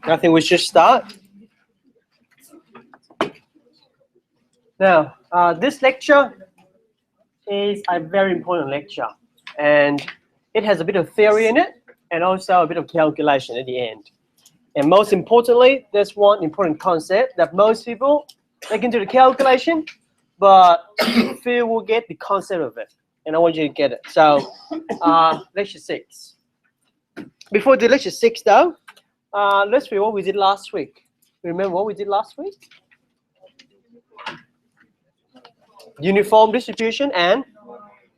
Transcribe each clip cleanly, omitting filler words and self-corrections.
I think we should start. Now, this lecture is a very important lecture, and it has a bit of theory in it and also a bit of calculation at the end. And most importantly, there's one important concept that most people, they can do the calculation, but few will get the concept of it. And I want you to get it. So, lecture 6. Before the lecture 6 though, let's review what we did last week. Remember what we did last week? Uniform distribution and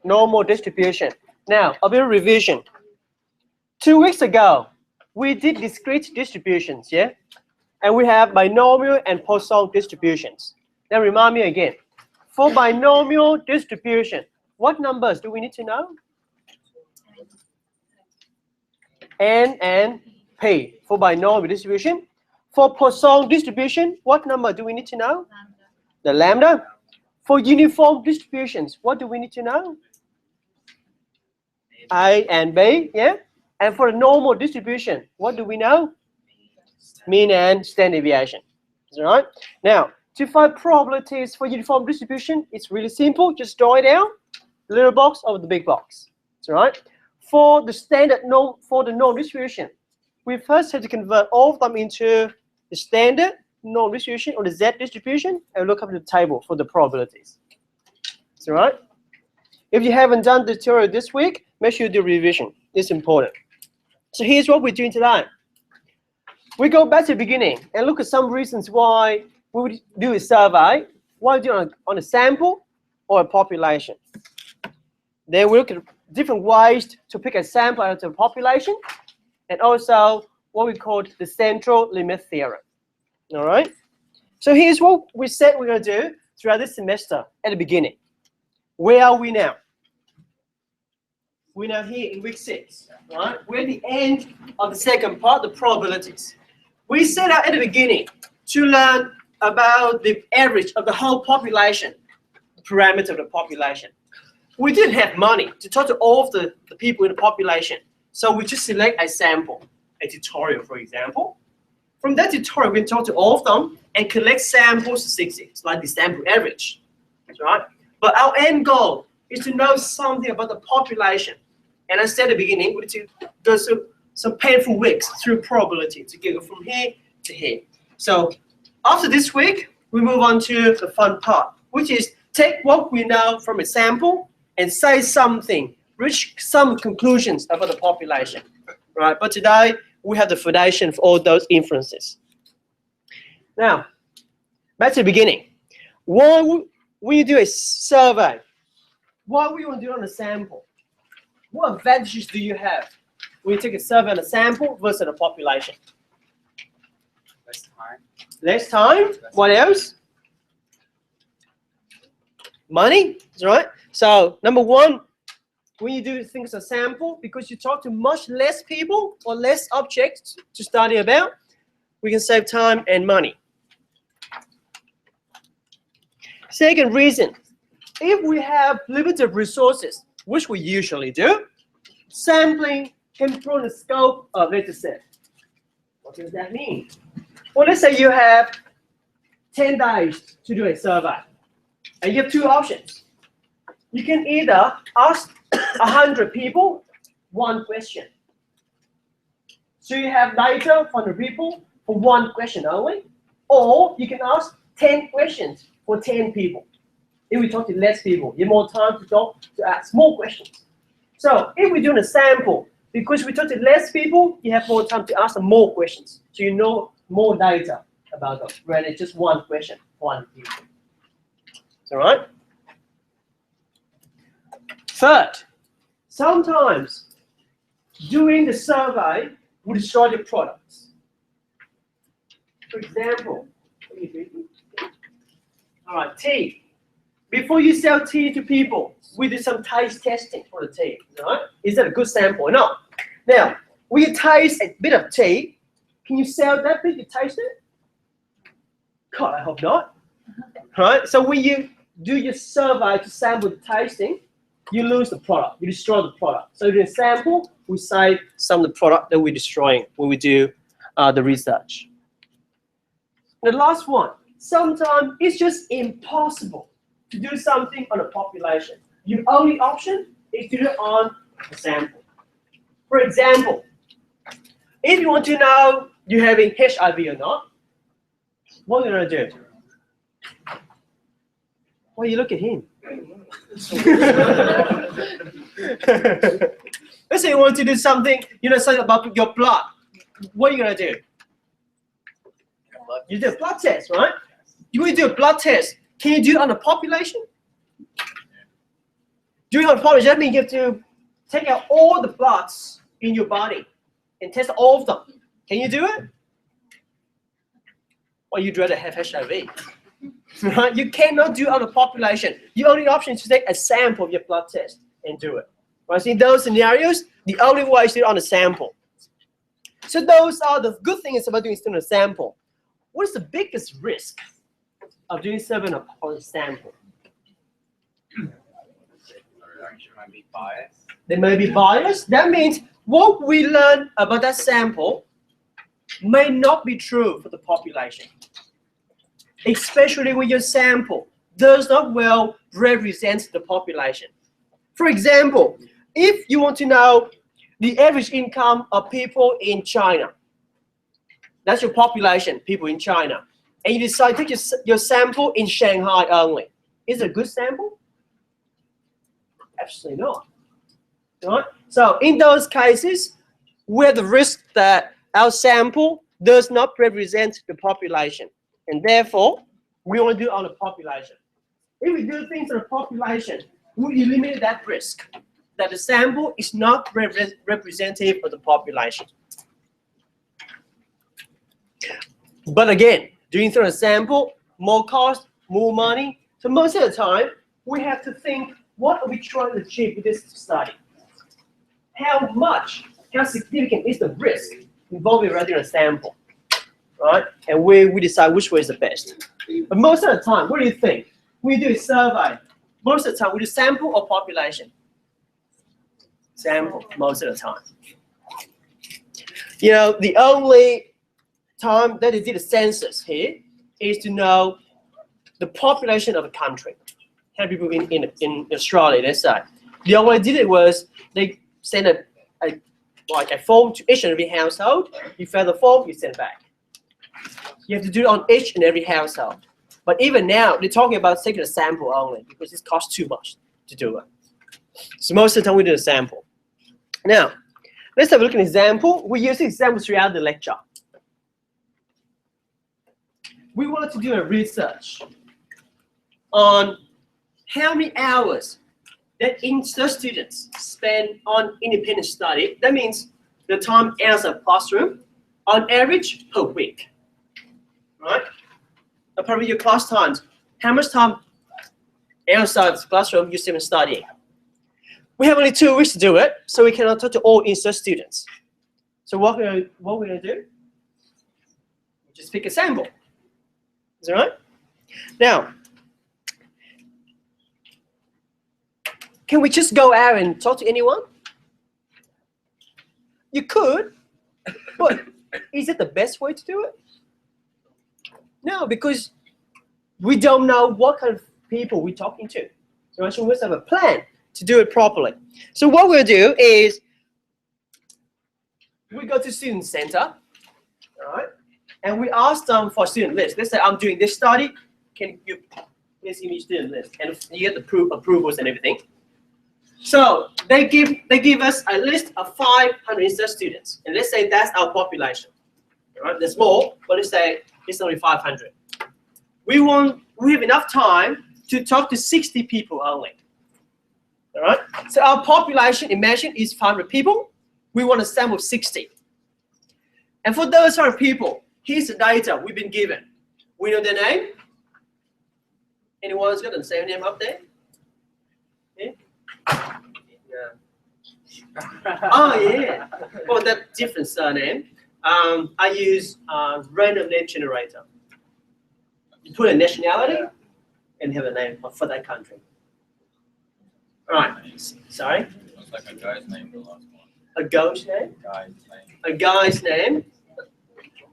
normal distribution. Now, a bit of revision. 2 weeks ago, we did discrete distributions, yeah? And we have binomial and Poisson distributions. Now, remind me again. For binomial distribution, what numbers do we need to know? N and P for binomial distribution. For Poisson distribution, what number do we need to know? The lambda. For uniform distributions, what do we need to know? A and B, yeah? And for the normal distribution, what do we know? Mean and standard deviation. Is that right? Now, to find probabilities for uniform distribution, it's really simple. Just draw it down, little box over the big box. Is that right? For the standard norm distribution, we first have to convert all of them into the standard norm distribution or the Z distribution and look up the table for the probabilities. Is that right? If you haven't done the tutorial this week, make sure you do revision. It's important. So here's what we're doing today. We go back to the beginning and look at some reasons why we would do a survey. Why do it on a sample or a population? Then we look at different ways to pick a sample out of a population, and also what we call the central limit theorem. All right? So here's what we said we're going to do throughout this semester at the beginning. Where are we now? We're now here in week 6, right? We're at the end of the second part, the probabilities. We set out at the beginning to learn about the average of the whole population, the parameter of the population. We didn't have money to talk to all of the people in the population, so we just select a sample, a tutorial, for example. From that tutorial, we can talk to all of them and collect sample statistics, like the sample average, right? But our end goal is to know something about the population. And I said at the beginning, we need to go some painful weeks through probability to get from here to here. So after this week, we move on to the fun part, which is take what we know from a sample and say something, reach some conclusions about the population, right? But today, we have the foundation for all those inferences. Now, back to the beginning. When you do a survey, why would you want to do it on a sample? What advantages do you have when you take a survey on a sample versus a population? Less time. Less time. What else? Money. That's right. So number one, when you do things as a sample, because you talk to much less people or less objects to study about, we can save time and money. Second reason, if we have limited resources, which we usually do, sampling can broaden the scope of data set. What does that mean? Well, let's say you have 10 days to do a survey, and you have two options. You can either ask 100 people one question. So you have data from the people for one question only, or you can ask 10 questions for 10 people. If we talk to less people, you have more time to ask more questions. So if we're doing a sample, because we talk to less people, you have more time to ask them more questions. So you know more data about them, rather than just one question, one people. Is that right? Third, sometimes doing the survey will destroy the products. For example, all right, tea. Before you sell tea to people, we do some taste testing for the tea. Right? Is that a good sample or not? Now, when you taste a bit of tea, can you sell that bit you tasted? God, I hope not. Right? So when you do your survey to sample the tasting, you lose the product. You destroy the product. So in a sample, we save some of the product that we're destroying when we do the research. The last one, sometimes it's just impossible to do something on a population. Your only option is to do it on a sample. For example, if you want to know you're having HIV or not, what are you going to do? Well, you look at him. Let's say you want to do something, something about your blood. What are you going to do? You do a blood test, right? You will do a blood test. Can you do it on a population? Doing it on a population, that means you have to take out all the bloods in your body and test all of them. Can you do it? Or you'd rather have HIV. Right? You cannot do it on a population. The only option is to take a sample of your blood test and do it. Right? So in those scenarios, the only way is to do it on a sample. So those are the good things about doing it on a sample. What is the biggest risk of doing survey on a sample? Might be biased. They may be biased. That means what we learn about that sample may not be true for the population, especially when your sample does not well represent the population. For example, if you want to know the average income of people in China, that's your population, people in China, and you decide to take your sample in Shanghai only, is it a good sample? Absolutely not. Right? So in those cases, we have the risk that our sample does not represent the population, and therefore we want to do it on the population. If we do things on the population, we eliminate that risk that the sample is not representative of the population. But again, doing through a sample, more cost, more money. So most of the time, we have to think, what are we trying to achieve with this study? How significant is the risk involving running a sample, right? And we decide which way is the best. But most of the time, what do you think? We do a survey. Most of the time, we do sample or population? Sample, most of the time. The only time that they did a census here is to know the population of a country. How many people in Australia, let's say. The only way they did it was they sent a form to each and every household. You fill the form, you send it back. You have to do it on each and every household. But even now, they're talking about taking a sample only because it costs too much to do it. So most of the time, we do a sample. Now, let's have a look at an example. We use examples throughout the lecture. We wanted to do a research on how many hours that the students spend on independent study. That means the time outside the classroom, on average per week, right? Probably your class times. How much time outside the classroom you spend studying? We have only 2 weeks to do it, so we cannot talk to all insert students. So what we're going to do? Just pick a sample. Is that right? Now, can we just go out and talk to anyone? You could, but is it the best way to do it? No, because we don't know what kind of people we're talking to. So actually we must have a plan to do it properly. So what we'll do is we go to student center, all right, and we ask them for a student list. Let's say I'm doing this study. Can you please give me a student list? And you get the approvals and everything. So they give us a list of 500 insert students, and let's say that's our population. All right, there's more, but let's say it's only 500. We have enough time to talk to 60 people only. All right. So our population, imagine, is 500 people. We want to sample 60. And for those 500 people, here's the data we've been given. We know their name. Anyone's got the same name up there? Yeah. Oh yeah. Well, that different surname. I use random name generator. You put a nationality and have a name for that country. All right. Sorry. Looks like a guy's name, the last one. A guy's name? Guy's name. A guy's name.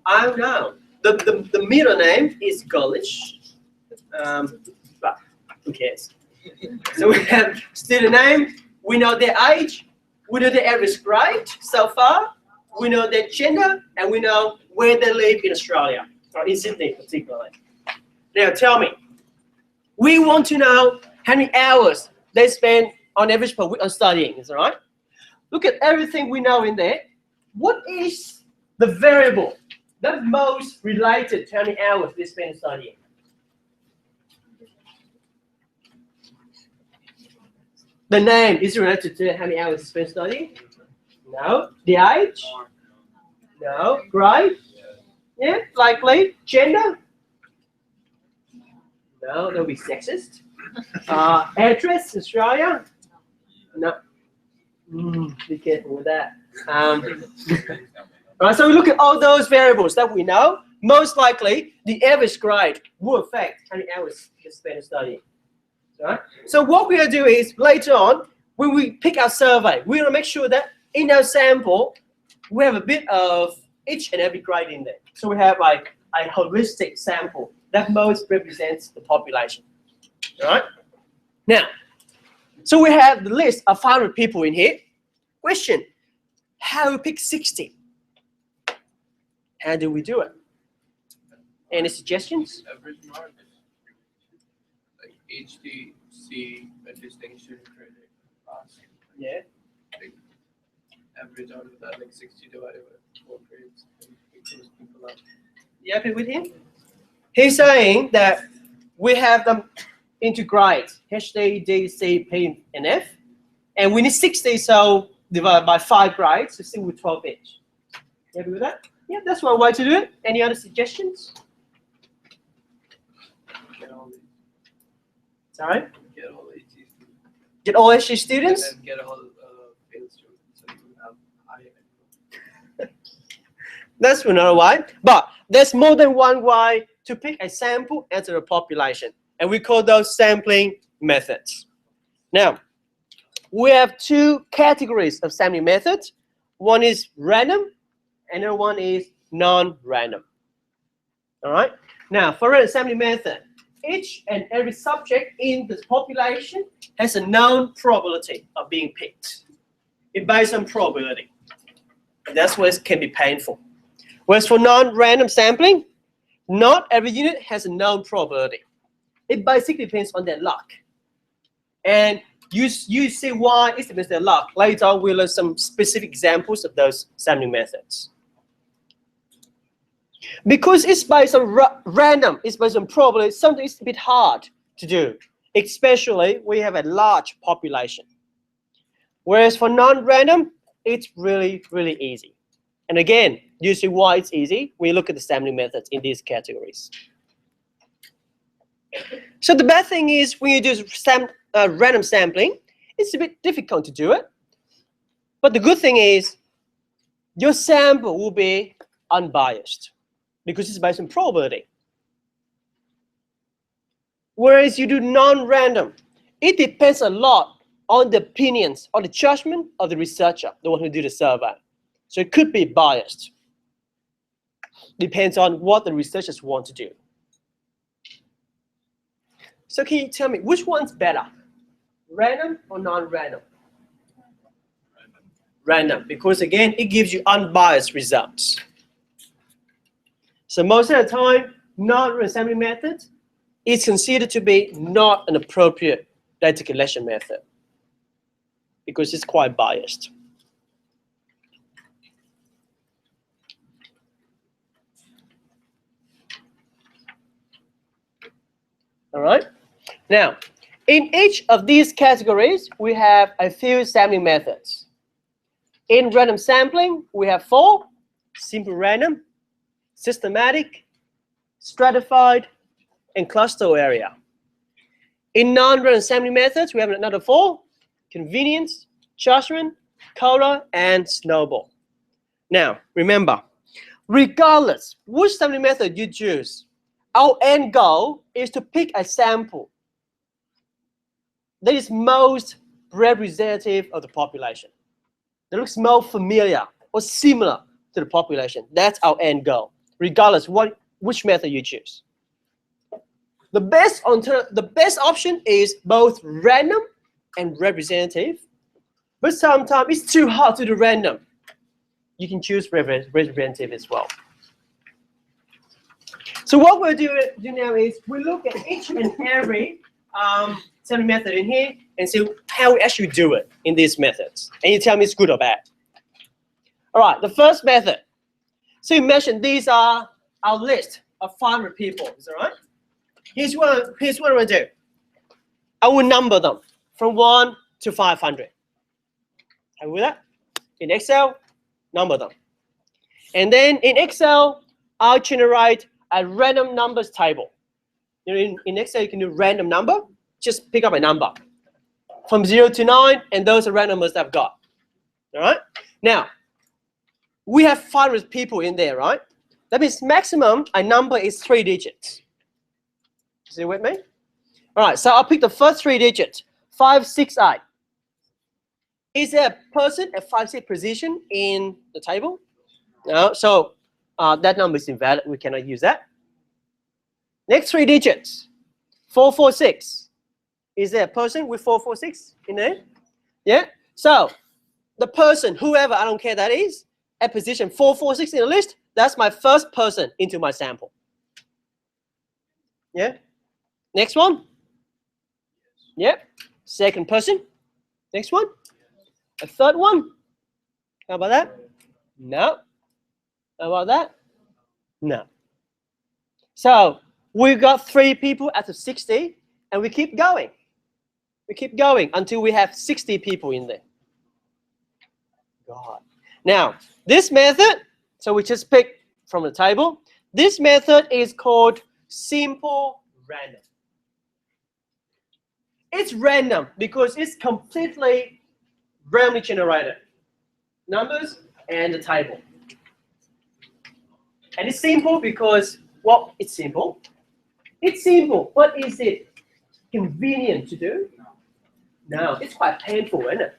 I don't know. The middle name is Gaulish. But who cares? So we have student name, we know their age, we know their average grade so far, we know their gender, and we know where they live in Australia, or in Sydney particularly. Now tell me, we want to know how many hours they spend on average per week on studying, is that right? Look at everything we know in there. What is the variable that's most related to how many hours they spend studying? The name is related to how many hours they spend studying? No. The age? No. Grade? Yeah, likely. Gender? No, that would be sexist. Address, Australia? No. Be careful with that. Right, so we look at all those variables that we know. Most likely, the average grade will affect how many hours you spend studying. Right? So what we're going to do is, later on, when we pick our survey, we're going to make sure that in our sample, we have a bit of each and every grade in there. So we have like a holistic sample that most represents the population. All right? Now, so we have the list of 500 people in here. Question, how do we pick 60? How do we do it? Any suggestions? Average mark, like HDC, a distinction credit pass. Yeah. Like average out of that, like 60 divided by 4 grades, and pick those people up. You happy with him? He's saying that we have them into grades, HD, D, C, P, and F. And we need 60, so divided by 5 grades, so still with 12 each. You happy with that? Yeah, that's one way to do it. Any other suggestions? Get all the Sorry? get all HG students. Get all HG students? And then get all failed students, so you have high. That's another way. But there's more than one way to pick a sample out of the population. And we call those sampling methods. Now, we have 2 categories of sampling methods. One is random, and the other one is non-random. All right? Now, for random sampling method, each and every subject in this population has a known probability of being picked. It's based on probability. And that's where it can be painful. Whereas for non-random sampling, not every unit has a known probability. It basically depends on their luck. And you see why it depends on their luck. Later on, we'll learn some specific examples of those sampling methods. Because it's based on random, it's based on probability, something is a bit hard to do, especially when you have a large population. Whereas for non-random, it's really, really easy. And again, you see why it's easy when you look at the sampling methods in these categories. So the bad thing is when you do random sampling, it's a bit difficult to do it. But the good thing is your sample will be unbiased because it's based on probability. Whereas you do non-random, it depends a lot on the opinions or the judgment of the researcher, the one who did the survey. So it could be biased. Depends on what the researchers want to do. So can you tell me which one's better? Random or non-random? Random, because again, it gives you unbiased results. So most of the time, non-random sampling method is considered to be not an appropriate data collection method because it's quite biased. All right. Now, in each of these categories, we have a few sampling methods. In random sampling, we have 4: simple random, systematic, stratified, and cluster area. In non-random sampling methods, we have another 4: convenience, judgment, color, and snowball. Now, remember, regardless which sampling method you choose, our end goal is to pick a sample that is most representative of the population, that looks more familiar or similar to the population. That's our end goal. regardless which method you choose. The best option is both random and representative, but sometimes it's too hard to do random. You can choose representative as well. So what we'll do now is we look at each and every sampling method in here and see how we actually do it in these methods. And you tell me it's good or bad. All right, the first method. So you mentioned these are our list of 500 people. Is that right? Here's what I'm going to do. I will number them from 1 to 500. Are you with that? In Excel, number them. And then in Excel, I'll generate a random numbers table. You know, in Excel, you can do random number. Just pick up a number from 0 to 9, and those are random numbers that I've got. All right? Now, we have 500 people in there, right? That means maximum a number is 3 digits. Is it with me? All right, so I'll pick the first 3 digits, 5, 6, 8. Is there a person at 5, 6 position in the table? No, so that number is invalid. We cannot use that. Next 3 digits, 4, 4, 6. Is there a person with 4, 4, 6 in there? Yeah. So the person, whoever, I don't care that is, at position 4, 4, 6 in the list, that's my first person into my sample. Yeah. Next one. Yep. Second person. Next one. A third one. How about that? No. How about that? No. So we've got 3 people out of 60, and we keep going. We keep going until we have 60 people in there. God. Now, this method, so we just pick from the table. This method is called simple random. It's random because it's completely randomly generated. Numbers and the table. And it's simple because, well, it's simple. It's simple, but is it convenient to do? No, it's quite painful, isn't it?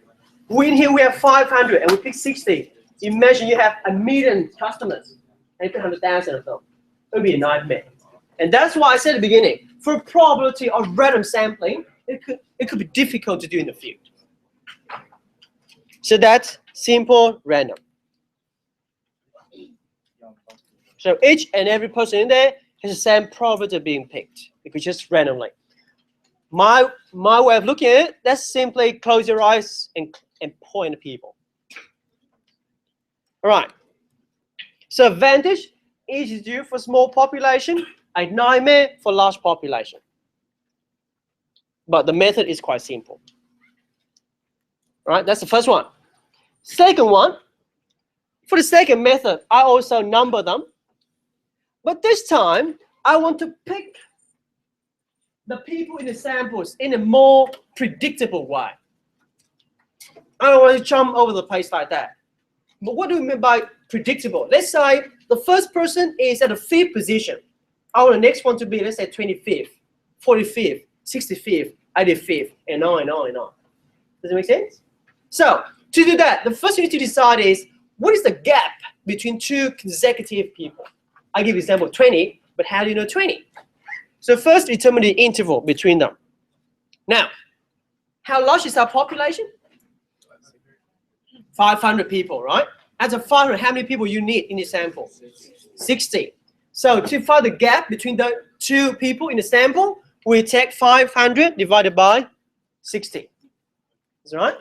In here we have 500 and we pick 60. Imagine you have 1 million customers and you pick 100,000 of them. It would be a nightmare. And that's why I said at the beginning, for probability of random sampling, it could be difficult to do in the field. So that's simple random. So each and every person in there has the same probability of being picked, because just randomly. My way of looking at it, that's simply close your eyes and point at people. All right. So advantage, easy to do for small population, a nightmare for large population. But the method is quite simple. All right, that's the first one. Second one, for the second method, I also number them. But this time, I want to pick the people in the samples in a more predictable way. I don't want to jump over the place like that. But what do we mean by predictable? Let's say the first person is at the 5th position. I want the next one to be, let's say, 25th, 45th, 65th, 85th, and on and on and on. Does it make sense? So, to do that, the first thing you need to decide is, what is the gap between 2 consecutive people? I give you an example, 20, but how do you know 20? So first, determine the interval between them. Now, how large is our population? 500 people, right? As a 500, how many people you need in the sample? 60. So to find the gap between the 2 people in the sample, we take 500 divided by 60. Is that right?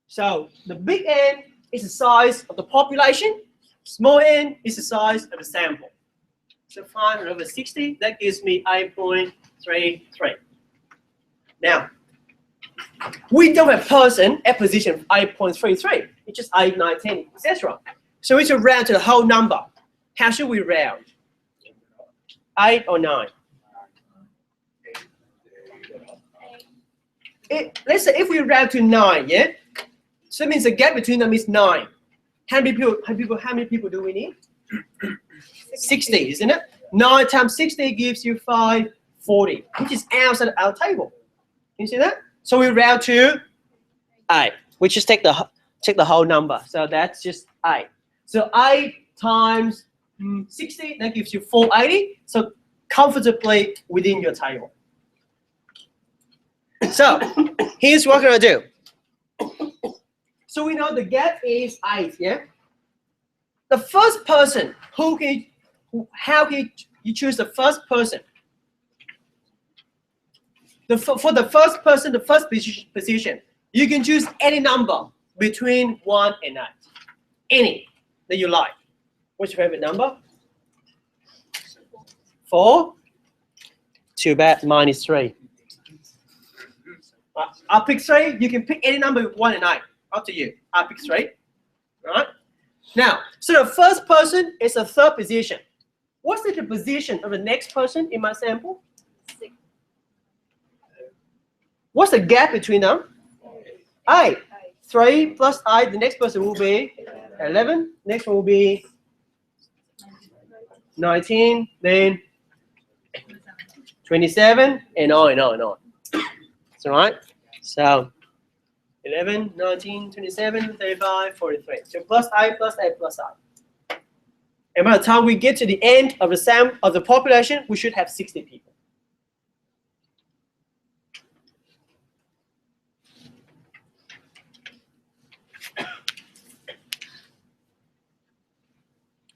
So the big N is the size of the population. Small n is the size of the sample. So 500 over 60, that gives me 8.33. Now, we don't have person at position 8.33. It's just 8, 9, 10, etc. So we should round to the whole number. How should we round? 8 or 9? Let's say if we round to 9, yeah? So that means the gap between them is 9. How many people do we need? 60, isn't it? 9 times 60 gives you 540, which is outside our table. Can you see that? So we round to 8. We just take the whole number. So that's just 8. So 8 times 60, that gives you 480. So comfortably within your table. So here's what we're gonna do. So we know the gap is 8, yeah? The first person, how can you choose the first person? For the first person, the first position, you can choose any number between 1 and 8. Any that you like. What's your favorite number? 4. Too bad, mine is 3. I'll pick 3. You can pick any number 1 and 8. Up to you. I'll pick 3. Right? Now, so the first person is the third position. What's the position of the next person in my sample? 6. What's the gap between them? 8. 3 plus 8, the next person will be 11. Next one will be 19, then 27, and on and on and on. That's all right. So 11, 19, 27, 35, 43. So plus 8, plus 8, plus 8. And by the time we get to the end of the population, we should have 60 people.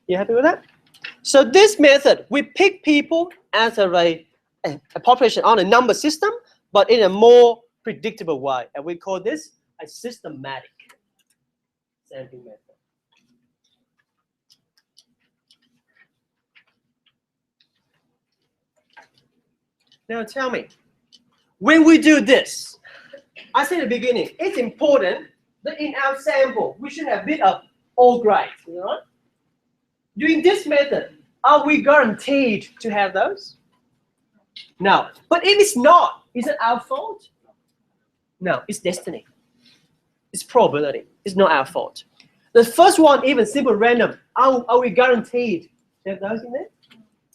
You happy with that? So this method, we pick people as a population on a number system, but in a more predictable way. And we call this a systematic sampling method. Now tell me, when we do this, I said at the beginning, it's important that in our sample, we should have a bit of all grades, you know? Doing this method, are we guaranteed to have those? No. But if it's not, is it our fault? No, it's destiny. It's probability. It's not our fault. The first one, even simple random, are we guaranteed to have those in there?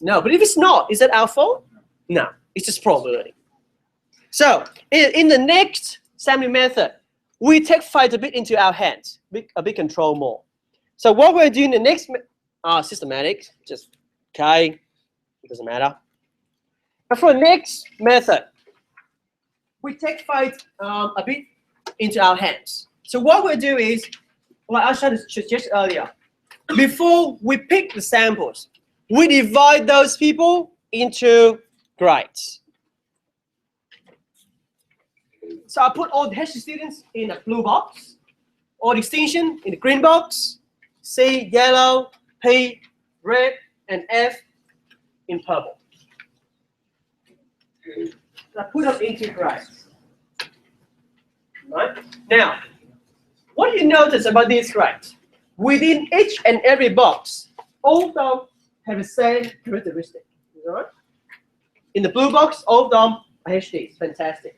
No. But if it's not, is it our fault? No. It's just probability. So in the next sampling method, we take fate a bit into our hands, a bit control more. So what we're doing in the next systematic, just okay, it doesn't matter. But for the next method, we take fate a bit into our hands. So what we'll do is, like I suggested earlier, before we pick the samples, we divide those people into grades. So I put all the HC students in a blue box, all the extinction in the green box, C, yellow, P, red, and F in purple. So I put them into grades. Right? Now, what do you notice about these grades? Within each and every box, all of them have the same characteristic. Right? In the blue box, all of them are HDs. Fantastic.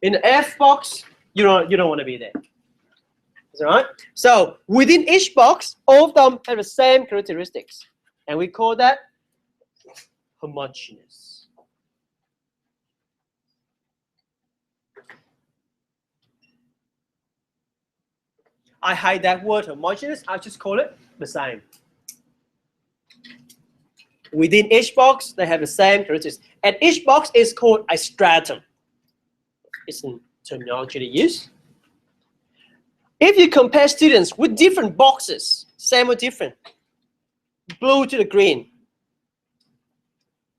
In the F box, you don't want to be there. All right? So within each box, all of them have the same characteristics, and we call that homogeneous. I hide that word homogeneous. I just call it the same. Within each box, they have the same characteristics, and each box is called a stratum. It's a terminology to use. If you compare students with different boxes, same or different, blue to the green,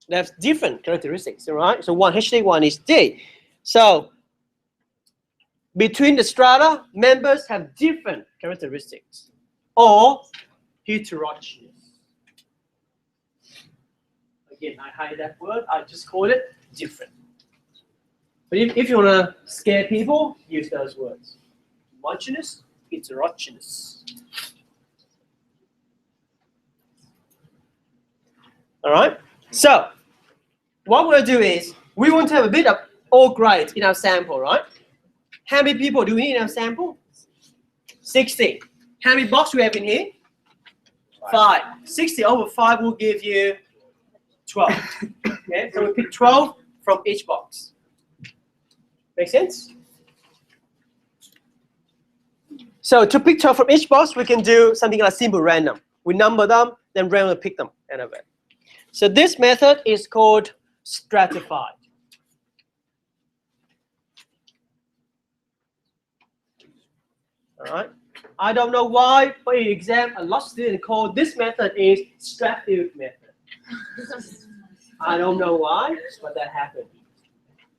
they have different characteristics, all right? So one HD, one is D. So between the strata, members have different characteristics or heterogeneous. Again, I hide that word. I just call it different. But if you want to scare people, use those words. Homogeneous, heterogeneous. All right? So what we'll do is we want to have a bit of all grades in our sample, right? How many people do we need in our sample? 60. How many boxes do we have in here? 5. 60 over 5 will give you 12. Okay? So we pick 12 from each box. Make sense? So to pick 12 from each box, we can do something like simple random. We number them, then randomly pick them out of it. So this method is called stratified. All right. I don't know why, but in exam, a lot of students call this method is stratified method. I don't know why, but that happened.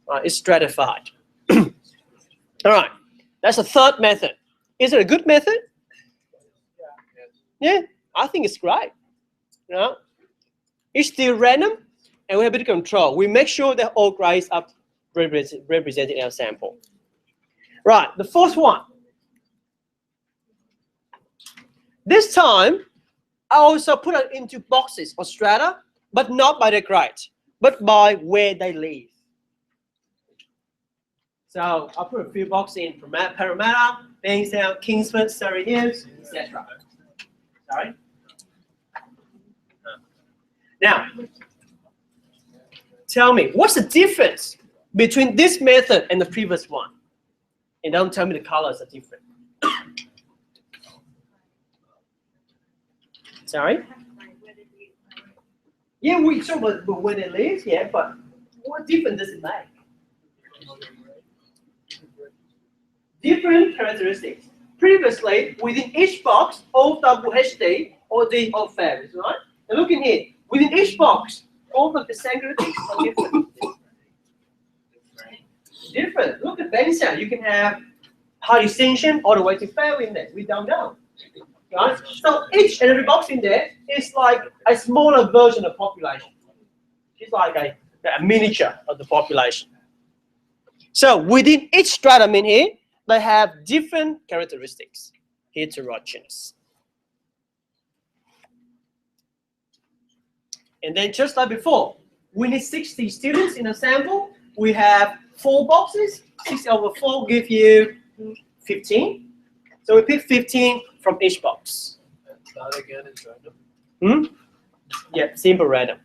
All right, it's stratified. All right, that's the third method. Is it a good method? Yeah, I think it's great. You know, it's still random, and we have a bit of control. We make sure that all grades are represented in our sample. Right, the fourth one. This time, I also put it into boxes or strata, but not by the grade, but by where they live. So I'll put a few boxes in Parramatta, Bankstown, Kingsford, Surrey Hills, etc. Sorry? Now, tell me, what's the difference between this method and the previous one? And don't tell me the colors are different. Sorry? Yeah, we talk about where they live, yeah, but what difference does it make? Different characteristics. Previously, within each box, OWHD or the of values, right? And look in here, within each box, all of the characteristics are different. Different. Look at Bankstown. You can have high distinction all the way to fail in there. We don't know. Right? So each and every box in there is like a smaller version of population. It's like a miniature of the population. So within each stratum in here, they have different characteristics, heterogeneous. And then just like before, we need 60 students in a sample. We have 4 boxes. 60 over 4 give you 15. So we pick 15 from each box. That again is random. Yeah, simple random.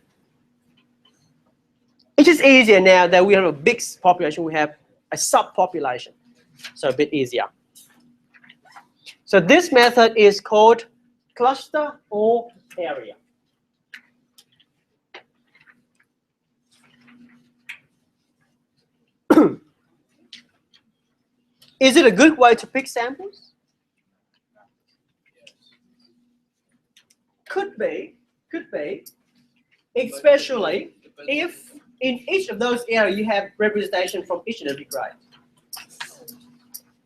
It's just easier now that we have a big population. We have a subpopulation, so a bit easier. So this method is called cluster or area. Is it a good way to pick samples? Could be, especially if in each of those areas you have representation from each and every grade.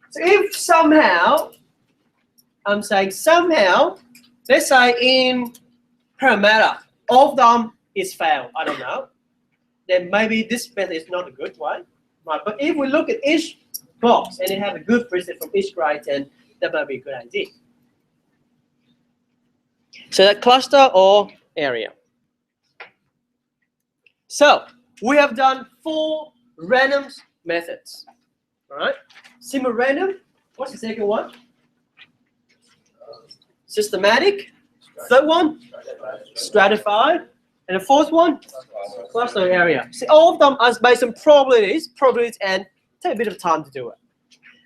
So if somehow, I'm saying somehow, let's say in Parramatta, all of them is failed, I don't know, then maybe this method is not a good one. Right? But if we look at each box and they have a good percent from each grade, then that might be a good idea. So that cluster or area. So we have done 4 random methods. All right. Simple random. What's the second one? Systematic. Third one? Stratified. And the fourth one? Cluster area. See, all of them are based on probabilities, and take a bit of time to do it.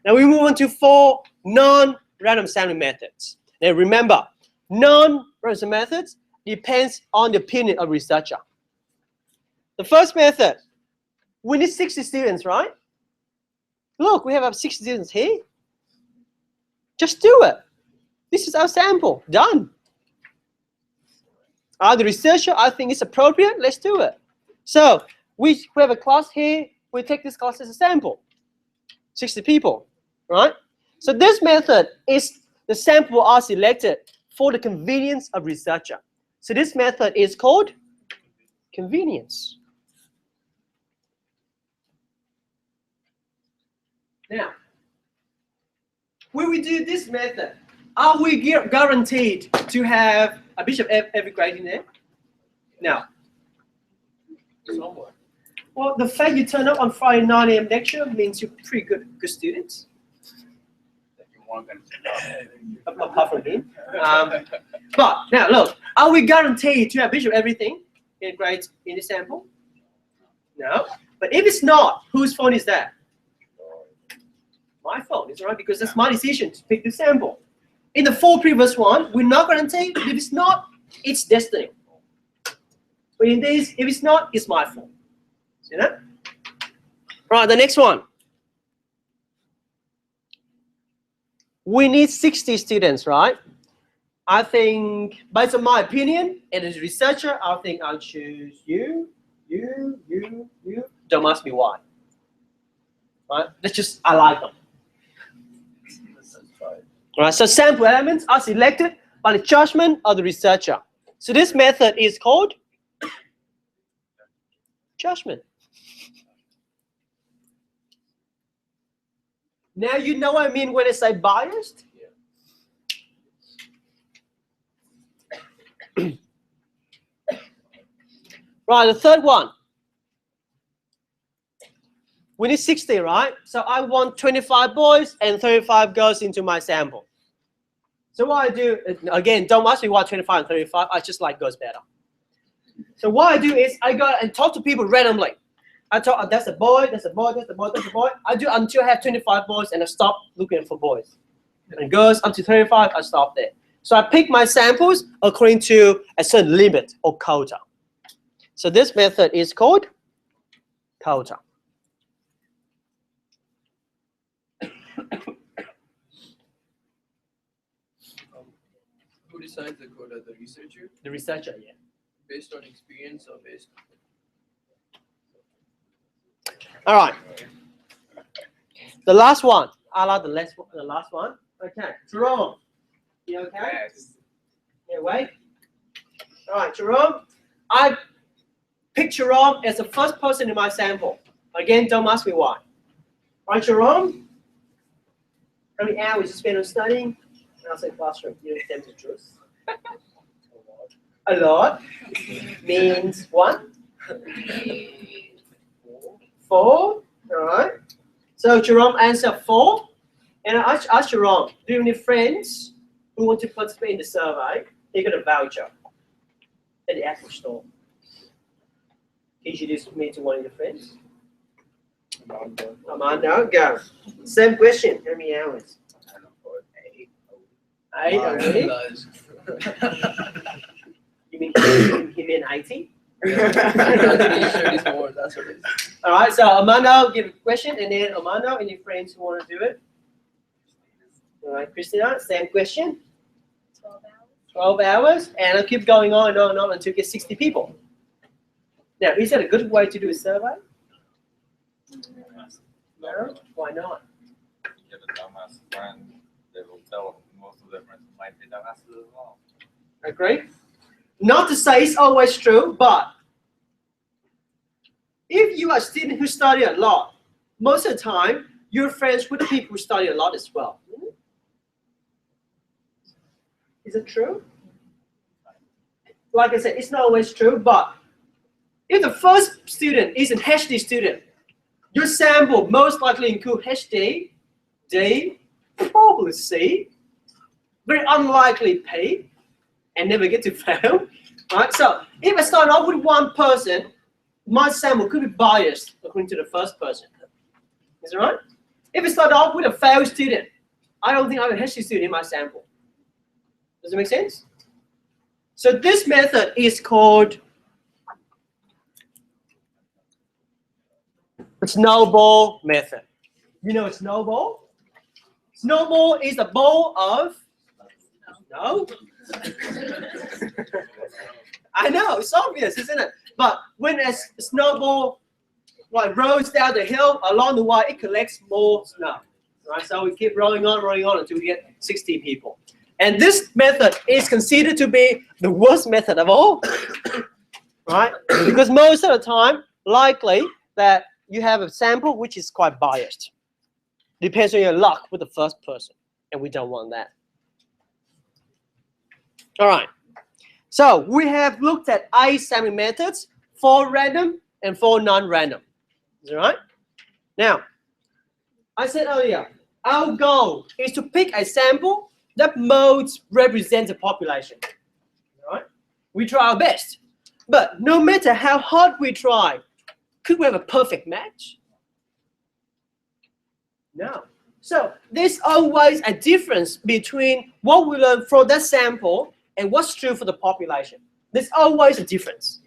Now we move on to 4 non-random sampling methods. Now remember, non-random methods depends on the opinion of researcher. The first method, we need 60 students, right? Look, we have 60 students here. Just do it. This is our sample, done. The researcher, I think it's appropriate, let's do it. So we have a class here, we take this class as a sample. 60 people, right? So this method is the sample are selected for the convenience of researcher. So this method is called convenience. Now, when we do this method, are we guaranteed to have a bit of every grade in there? No. Somewhere. Well, the fact you turn up on Friday 9 a.m. lecture means you're pretty good students. Apart from him. But now look, are we guaranteed to have a bit of everything in grades in the sample? No. But if it's not, whose phone is that? My phone, is right, because that's my decision to pick the sample. In the 4 previous one, we're not guaranteed. If it's not, it's destiny. But in this, if it's not, it's my fault. See that? Right, the next one. We need 60 students, right? I think, based on my opinion, and as a researcher, I think I'll choose you. Don't ask me why. Right? That's just, I like them. Right, so sample elements are selected by the judgment of the researcher. So this method is called judgment. Now you know what I mean when I say biased? Yeah. Right, the third one. We need 60, right? So I want 25 boys and 35 girls into my sample. So what I do, again, don't ask me why 25 and 35, I just like girls better. So what I do is I go and talk to people randomly. I talk, oh, that's a boy, that's a boy, that's a boy, that's a boy. I do until I have 25 boys and I stop looking for boys. And girls up to 35, I stop there. So I pick my samples according to a certain limit or quota. So this method is called quota. Who decides the quota? The researcher? The researcher, yeah. Based on experience or based on... All right. The last one. I like the last one. Okay. Jerome. You okay? Yes. Yeah, wait. All right, Jerome. I picked Jerome as the first person in my sample. Again, don't ask me why. All right, Jerome. How many hours you spend on studying? Outside classroom. You tell the truth. A lot. Means 1. 4. All right. So Jerome answered 4. And I asked Jerome, do you have any friends who want to participate in the survey? They got a voucher at the Apple store. Can you introduce me to one of your friends? Amanda, go. Same question. How many hours? 8 already? You mean 80? That's what it is. All right, so Amanda, give a question, and then Amanda, any friends who want to do it? All right, Christina, same question. 12 hours. 12 hours, and I'll keep going on and on and on until you get 60 people. Now, is that a good way to do a survey? No? Why not? Get a dumbass friend, they will tell most of their friends might be dumbasses as well. Agree? Not to say it's always true, but if you are a student who study a lot, most of the time, you're friends with people who study a lot as well. Is it true? Like I said, it's not always true, but if the first student is an HD student, your sample most likely include HD, D, probably C, very unlikely P, and never get to fail. Right? So if I start off with one person, my sample could be biased according to the first person. Is that right? If I start off with a failed student, I don't think I have a HD student in my sample. Does it make sense? So this method is called snowball method. You know snowball? Snowball is a ball of snow. I know, it's obvious, isn't it? But when a snowball rolls down the hill along the way, it collects more snow. Right? So we keep rolling on until we get 60 people. And this method is considered to be the worst method of all, right? Because most of the time, likely that you have a sample which is quite biased. Depends on your luck with the first person, and we don't want that. All right. So we have looked at 8 sampling methods, 4 random and 4 non-random. Is that right? Now, I said earlier, our goal is to pick a sample that most represents the population. All right? We try our best. But no matter how hard we try, could we have a perfect match? No. So there's always a difference between what we learn from that sample and what's true for the population. There's always a difference.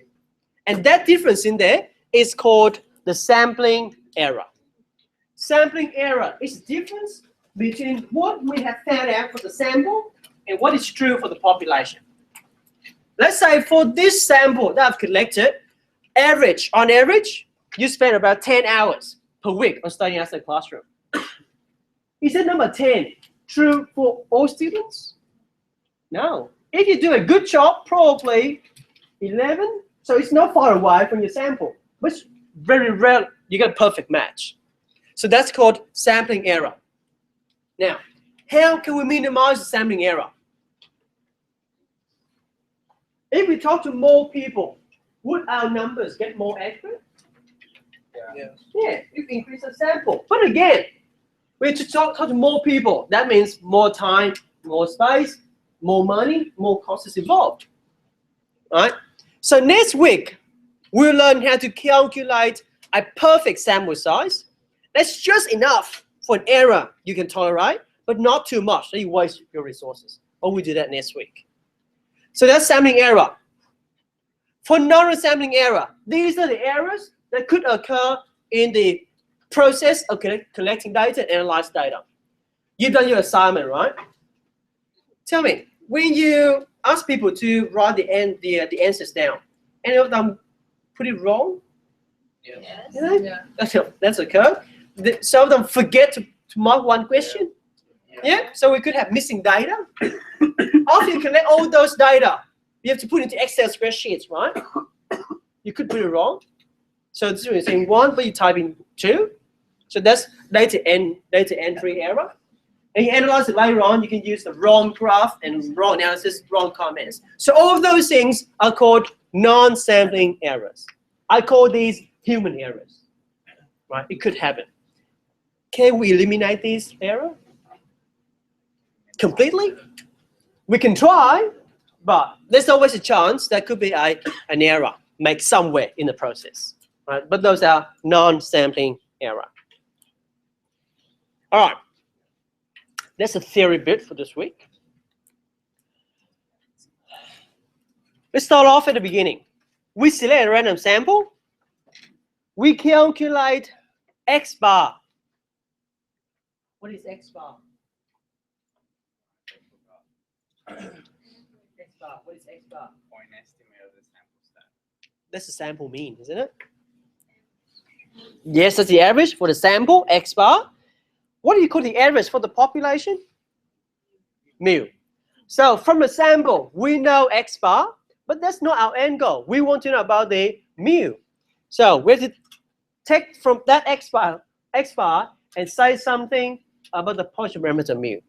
And that difference in there is called the sampling error. Sampling error is the difference between what we have found out for the sample and what is true for the population. Let's say for this sample that I've collected, on average, you spend about 10 hours per week on studying outside the classroom. Is that number 10 true for all students? No. If you do a good job, probably 11. So it's not far away from your sample. But it's very rare you get a perfect match. So that's called sampling error. Now, how can we minimize the sampling error? If we talk to more people, would our numbers get more accurate? Yeah. Yeah, if we increase the sample. But again, we have to talk to more people. That means more time, more space, more money, more costs is involved. Right? So next week, we'll learn how to calculate a perfect sample size. That's just enough for an error you can tolerate, but not too much, so you waste your resources. Or we do that next week. So that's sampling error. For non-sampling error, these are the errors that could occur in the process of collecting data and analyze data. You've done your assignment, right? Tell me, when you ask people to write the answers down, any of them put it wrong? Yes. You know? Yeah. That's occurred. Some of them forget to mark one question. Yeah, so we could have missing data. After you collect all those data, you have to put into Excel spreadsheets, right? You could put it wrong. So this is saying 1, but you type in 2. So that's data entry error. And you analyze it later on, you can use the wrong graph and wrong analysis, wrong comments. So all of those things are called non-sampling errors. I call these human errors, right? It could happen. Can we eliminate these errors completely? We can try, but there's always a chance that could be an error made somewhere in the process, right? But those are non-sampling error. All right, that's a theory bit for this week. Let's start off at the beginning. We select a random sample. We calculate X bar. What is X bar? X bar. What is X bar? Point estimate of the sample set. That's the sample mean, isn't it? Yes, that's the average for the sample, X bar. What do you call the average for the population? Mu. So from the sample, we know X bar, but that's not our end goal. We want to know about the mu. So we have to take from that X bar and say something about the position parameter mu.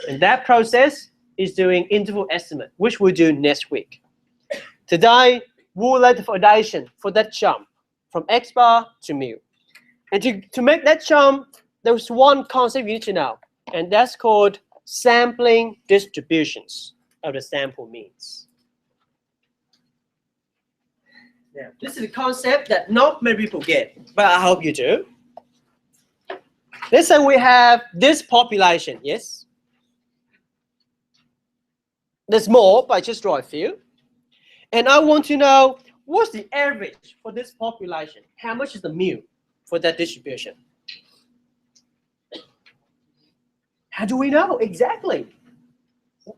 And that process is doing interval estimate, which we'll do next week. Today, we'll lay the foundation for that jump from X bar to mu. And to make that jump, there's one concept you need to know, and that's called sampling distributions of the sample means. Now, this is a concept that not many people get, but I hope you do. Let's say we have this population, yes? There's more, but I just draw a few. And I want to know what's the average for this population? How much is the mu for that distribution? How do we know exactly?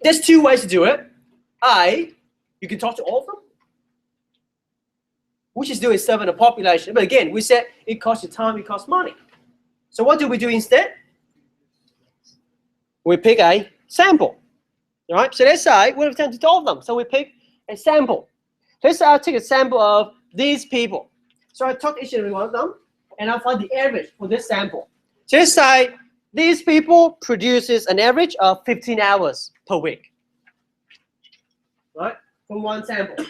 There's two ways to do it. You can talk to all of them, which is doing serving the population. But again, we said it costs you time, it costs money. So what do we do instead? We pick a sample. All right, so let's say we have time to all of them. So we pick a sample. Let's say I'll take a sample of these people. So I talk to each and every one of them, and I'll find the average for this sample. So let's say these people produces an average of 15 hours per week. Right? From one sample.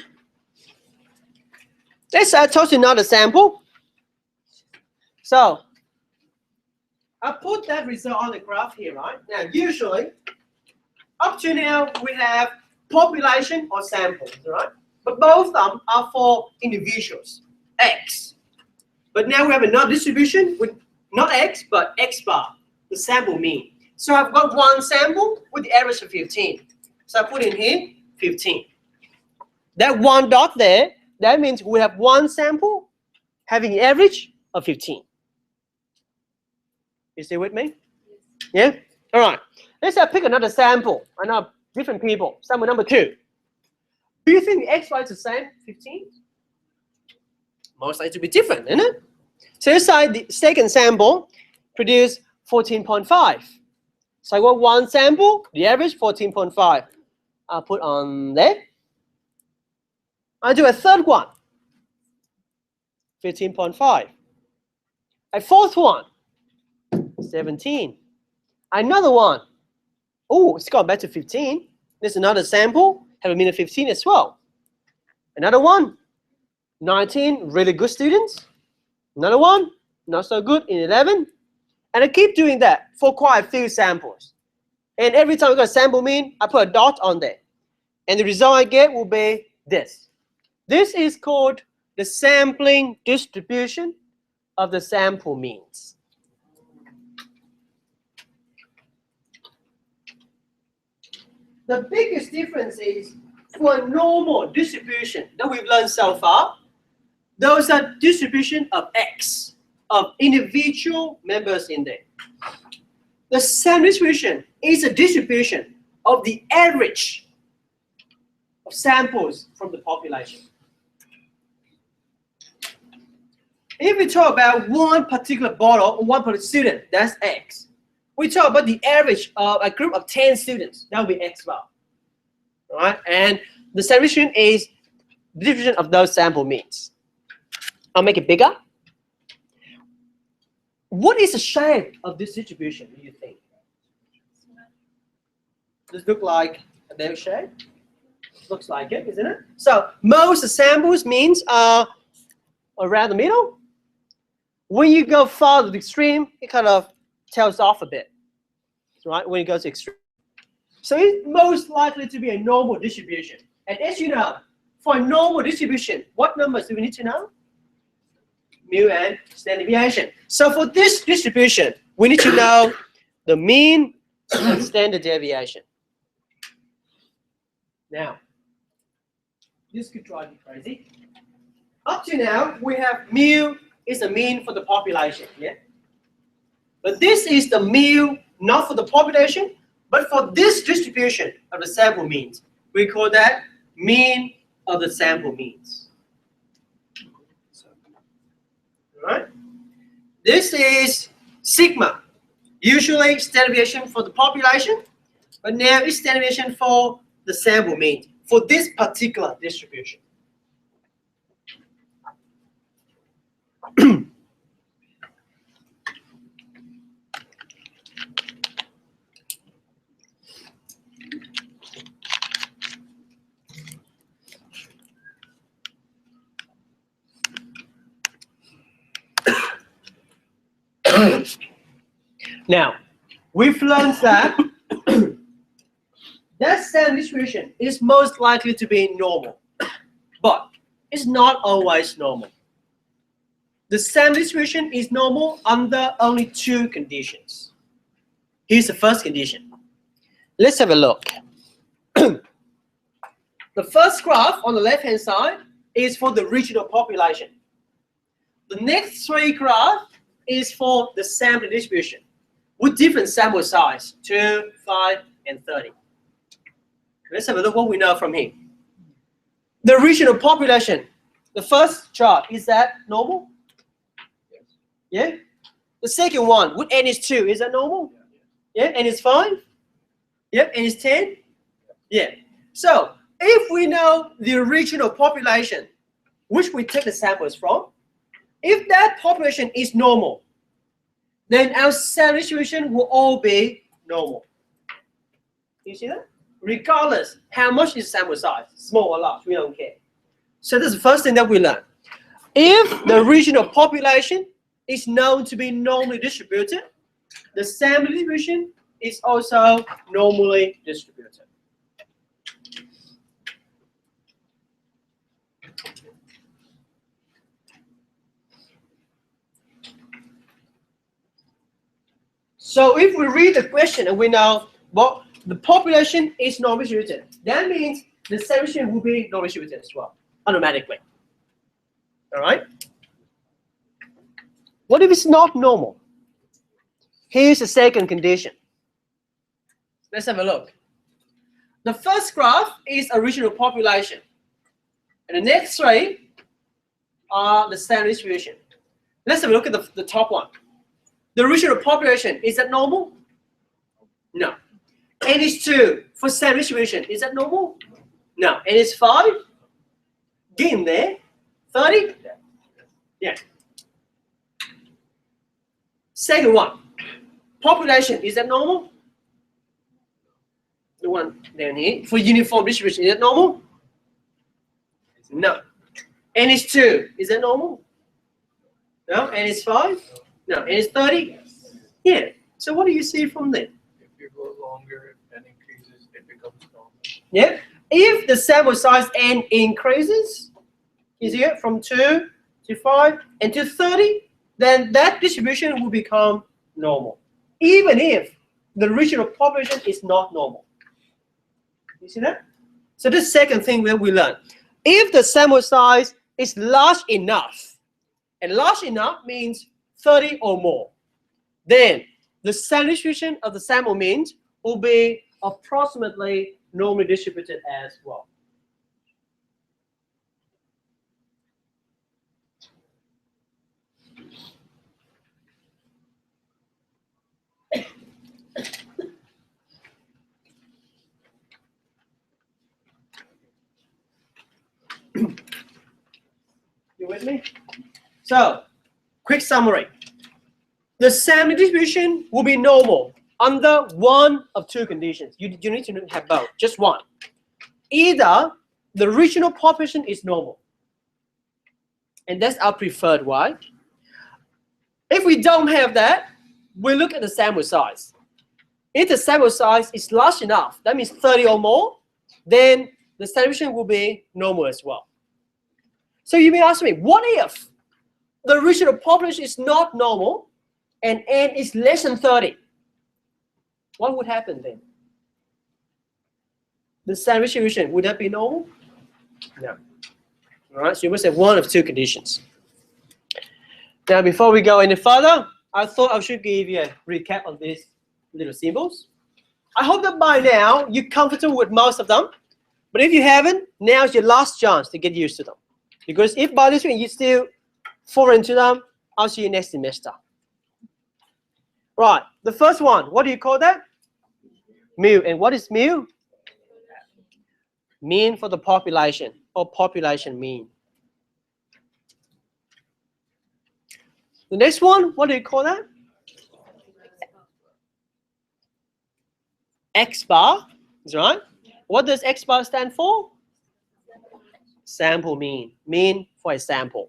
Let's say I talk to another sample. So I put that result on the graph here, right? Now, usually, up to now, we have population or samples, right? But both of them are for individuals, X. But now we have another distribution with not X, but X bar. the sample mean. So I've got one sample with the average of 15. So I put in here 15. That one dot there, that means we have one sample having an average of 15. You still with me? Yeah? All right. Let's say I pick another sample. I know different people. Sample number 2. Do you think the X, Y is the same? 15? Most likely to be different, isn't it? So let's say the second sample produced 14.5. So I got one sample, the average 14.5. I'll put on there. I do a third one, 15.5. A fourth one, 17. Another one, oh, it's gone back to 15. There's another sample, have a mean of 15 as well. Another one, 19, really good students. Another one, not so good, in 11. And I keep doing that for quite a few samples. And every time I got a sample mean, I put a dot on there. And the result I get will be this. This is called the sampling distribution of the sample means. The biggest difference is for a normal distribution that we've learned so far, those are distribution of X, of individual members in there. The sample distribution is a distribution of the average of samples from the population. If we talk about one particular bottle or one particular student, that's X. We talk about the average of a group of 10 students, that will be X bar. All right? And the sample distribution is the distribution of those sample means. I'll make it bigger. What is the shape of this distribution, do you think? Does it look like a bell shape? Looks like it, isn't it? So most samples means are around the middle. When you go far to the extreme, it kind of tails off a bit, right? When it goes to extreme. So it's most likely to be a normal distribution. And as you know, for a normal distribution, what numbers do we need to know? Mu and standard deviation. So for this distribution, we need to know the mean and standard deviation. Now, this could drive you crazy. Up to now, we have mu is the mean for the population, yeah? But this is the mu not for the population, but for this distribution of the sample means. We call that mean of the sample means. All right? This is sigma, usually standard deviation for the population, but now it's standard deviation for the sample mean for this particular distribution. Now, we've learned that that sample distribution is most likely to be normal, but it's not always normal. The sample distribution is normal under only 2 conditions. Here's the first condition. Let's have a look. The first graph on the left-hand side is for the regional population. The next 3 graphs is for the sample distribution with different sample size, 2, 5, and 30. Let's have a look what we know from here. The regional population, the first chart, is that normal? Yes. Yeah? The second one, with n is 2, is that normal? Yeah, n is 5? Yep, n is 10? Yeah. So, if we know the regional population, which we take the samples from, if that population is normal, then our sample distribution will all be normal. You see that? Regardless how much is sample size, small or large, we don't care. So that's the first thing that we learn. If the regional population is known to be normally distributed, the sample distribution is also normally distributed. So if we read the question and we know what the population is normally distributed, that means the standard distribution will be normally distributed as well, automatically. All right? What if it's not normal? Here's the second condition. Let's have a look. The first graph is original population. And the next three are the standard distribution. Let's have a look at the top one. The original population, is that normal? No. N is 2 for standard distribution. Is that normal? No. N is 5. Get in there. 30? Yeah. Second one. Population, is that normal? The one down here. For uniform distribution, is that normal? No. N is 2. Is that normal? No. N is 5? No. N is 30? Yeah. So what do you see from there? If you go longer and increases, it becomes normal. Yeah. If the sample size N increases, you see it from 2 to 5 and to 30, then that distribution will become normal, even if the original population is not normal. You see that? So this second thing that we learned. If the sample size is large enough, and large enough means 30 or more, then the standard distribution of the sample means will be approximately normally distributed as well. You with me? So, quick summary. The sample distribution will be normal under one of two conditions. You need to have both, just one. Either the regional population is normal, and that's our preferred way. If we don't have that, we look at the sample size. If the sample size is large enough, that means 30 or more, then the distribution will be normal as well. So you may ask me, what if the regional population is not normal and N is less than 30? What would happen then? The standard distribution, would that be normal? No. All right, so you must have one of two conditions. Now, before we go any further, I thought I should give you a recap of these little symbols. I hope that by now you're comfortable with most of them. But if you haven't, now's your last chance to get used to them. Because if by this way you still fall into them, I'll see you next semester. Right, the first one, what do you call that? Mu. And what is mu? Mean for the population, or population mean. The next one, what do you call that? X bar, is right. What does X bar stand for? Sample mean. Mean for a sample.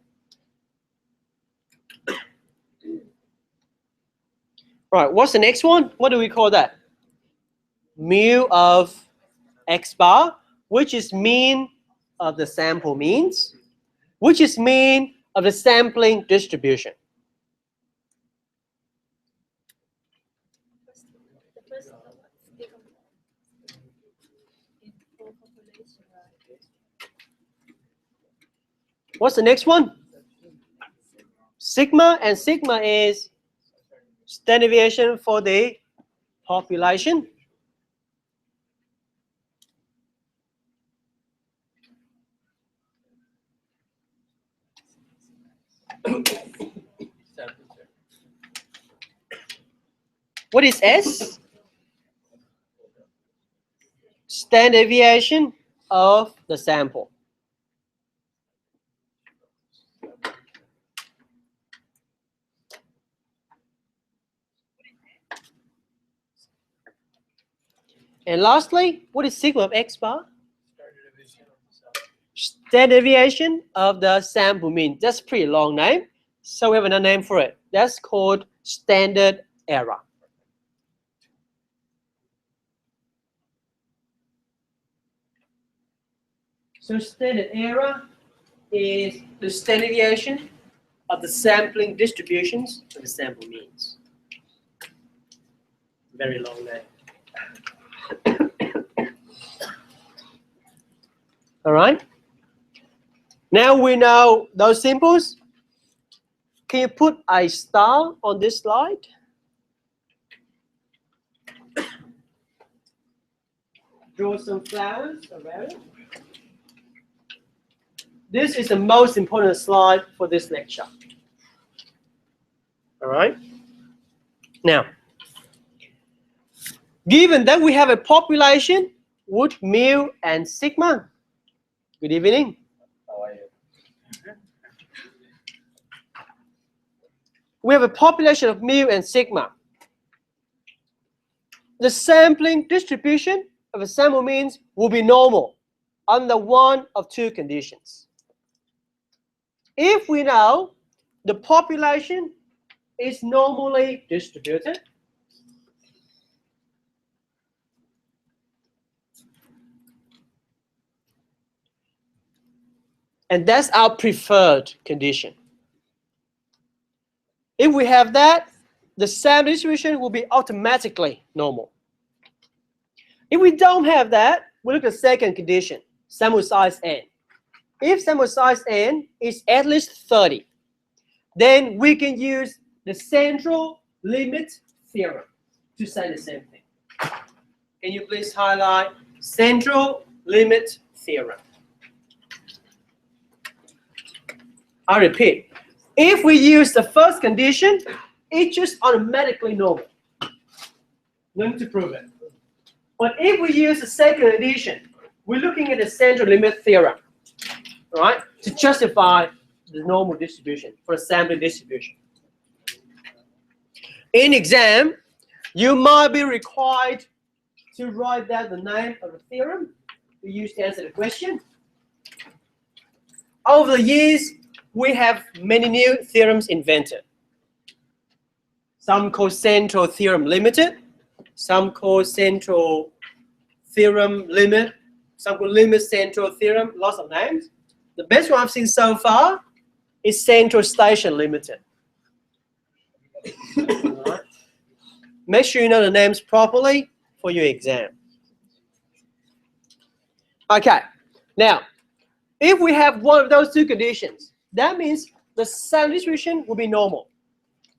Right, what's the next one? What do we call that? Mu of X bar, which is mean of the sample means, which is mean of the sampling distribution. What's the next one? Sigma, and sigma is standard deviation for the population. What is S? Standard deviation of the sample. And lastly, what is sigma of X bar? Standard deviation of the sample mean. That's a pretty long name, so we have another name for it. That's called standard error. So standard error is the standard deviation of the sampling distributions of the sample means. Very long name. All right. Now we know those symbols. Can you put a star on this slide? Draw some flowers around it. This is the most important slide for this lecture. All right. Now, given that we have a population with mu and sigma. Good evening. How are you? We have a population of mu and sigma. The sampling distribution of a sample means will be normal under one of two conditions. If we know the population is normally distributed, and that's our preferred condition. If we have that, the sample distribution will be automatically normal. If we don't have that, we look at the second condition, sample size n. If sample size n is at least 30, then we can use the central limit theorem to say the same thing. Can you please highlight central limit theorem? I repeat, if we use the first condition, it's just automatically normal. No need to prove it. But if we use the second condition, we're looking at the central limit theorem, all right, to justify the normal distribution for a sampling distribution. In exam, you might be required to write down the name of the theorem we use to answer the question. Over the years, we have many new theorems invented. Some called central theorem limited, some called central theorem limit, some called limit central theorem, lots of names. The best one I've seen so far is central station limited. Right. Make sure you know the names properly for your exam. Okay, now, if we have one of those two conditions, that means the sample distribution will be normal.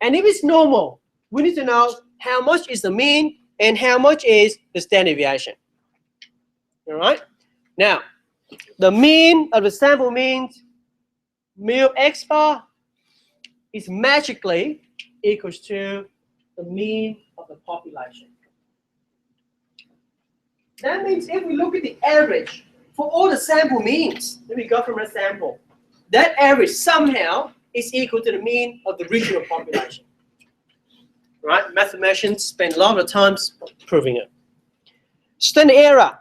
And if it's normal, we need to know how much is the mean and how much is the standard deviation. All right? Now, the mean of the sample means mu x bar is magically equals to the mean of the population. That means if we look at the average for all the sample means that we got from a sample, that average somehow is equal to the mean of the regional population. Right? Mathematicians spend a lot of time proving it. Standard error.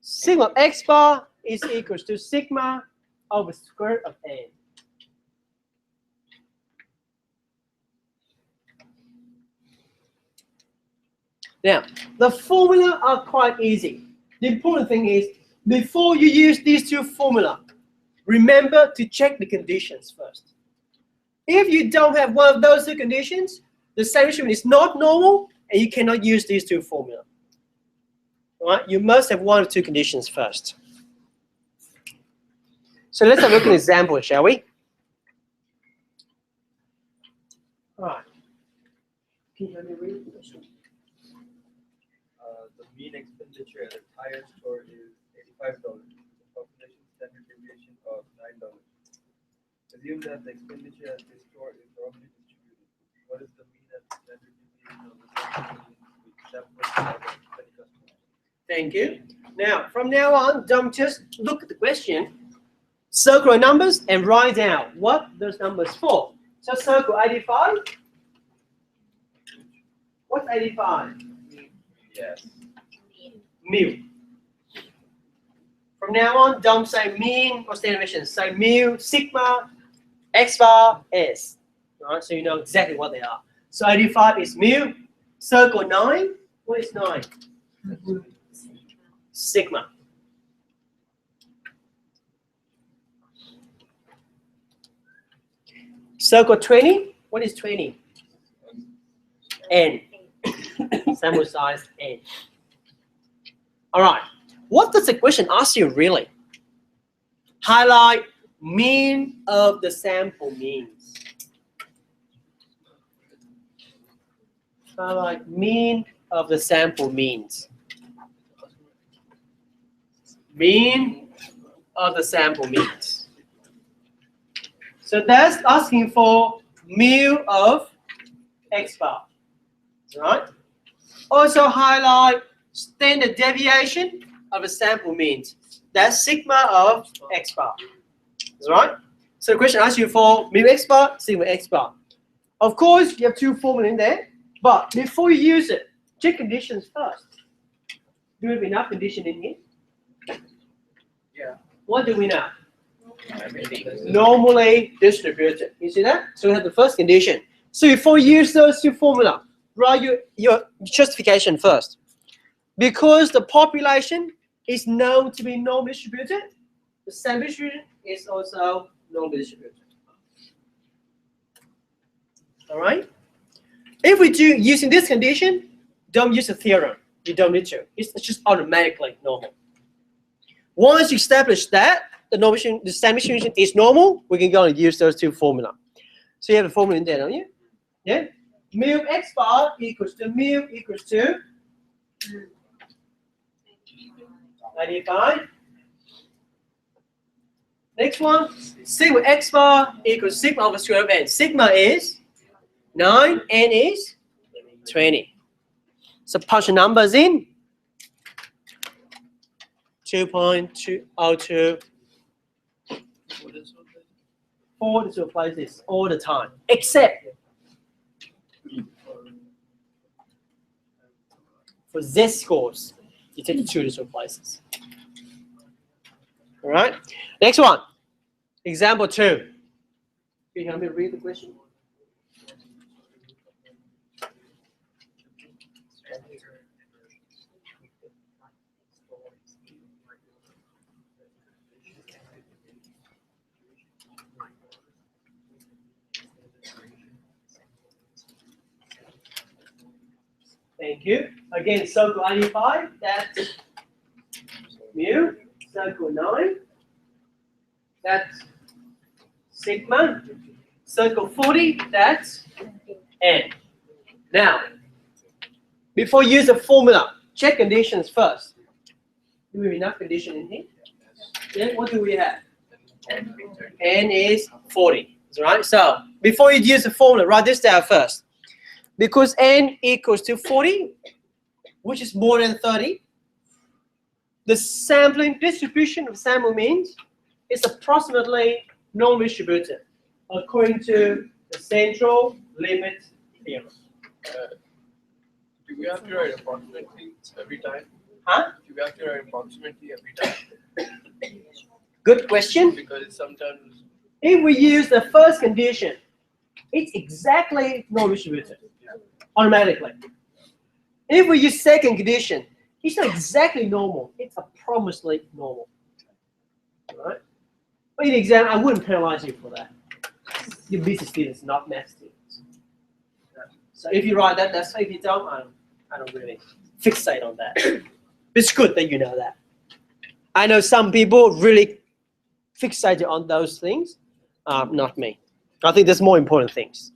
Sigma of x bar is equals to sigma over square root of n. Now, the formula are quite easy. The important thing is, before you use these two formula, remember to check the conditions first. If you don't have one of those two conditions, the solution is not normal, and you cannot use these two formula. All right? You must have one of two conditions first. So let's have a look at an example, shall we? All right. Can you hear me read the question? The mean expenditure at a tire store is $85. The population standard deviation of $9. Assume that the expenditure at this store is roughly distributed. What is the mean and standard deviation of the with 20 customers? Thank you. Now, from now on, don't just look at the question, circle the numbers and write down what those numbers for. So circle 85. What's 85? Yes. Mu. From now on, don't say mean or standard deviation. Say mu, sigma, x bar, s. All right, so you know exactly what they are. So 85 is mu. Circle 9. What is 9? Sigma. Circle 20. What is 20? N. Sample size N. All right. What does the question ask you really? Highlight mean of the sample means. Highlight mean of the sample means. Mean of the sample means. So that's asking for mu of x bar, right? Also highlight standard deviation of a sample means. That's sigma of x bar, right? So the question asks you for mu x bar, sigma x bar. Of course, you have two formulas in there, but before you use it, check conditions first. Do we have enough condition in here? Yeah. What do we know? Normally distributed. You see that? So we have the first condition. So before you use those two formula, write your justification first. Because the population is known to be normally distributed, the sample distribution is also normally distributed. All right? If we do using this condition, don't use a theorem. You don't need to. It's just automatically normal. Once you establish that the sample distribution is normal, we can go and use those two formula. So you have a formula in there, don't you? Yeah? Mu x bar equals to mu equals to 95. Next one, sigma x bar equals sigma over square root of n. Sigma is 9, n is 20. So punch the numbers in. 2.202. 4 decimal places all the time, except for Z scores, you take 2 decimal places. All right. Next one, example 2. Can you help me read the question? Thank you. Again, circle 85, that's mu. Circle 9, that's sigma. Circle 40, that's n. Now, before you use the formula, check conditions first. Do we have enough condition in here? Then what do we have? N is 40. Right? So before you use the formula, write this down first. Because n equals to 40, which is more than 30, the sampling distribution of sample means is approximately normally distributed according to the central limit theorem. Do we have to write approximately every time? Huh? Do we have to write approximately every time? Good question. Because sometimes. If we use the first condition, it's exactly normally distributed automatically. If we use second condition, it's not exactly normal. It's approximately normal. All right? But in the exam, I wouldn't penalize you for that. You're business students, not math students. So if you write that, that's fine. If you don't, I don't really fixate on that. It's good that you know that. I know some people really fixated on those things. Not me. I think there's more important things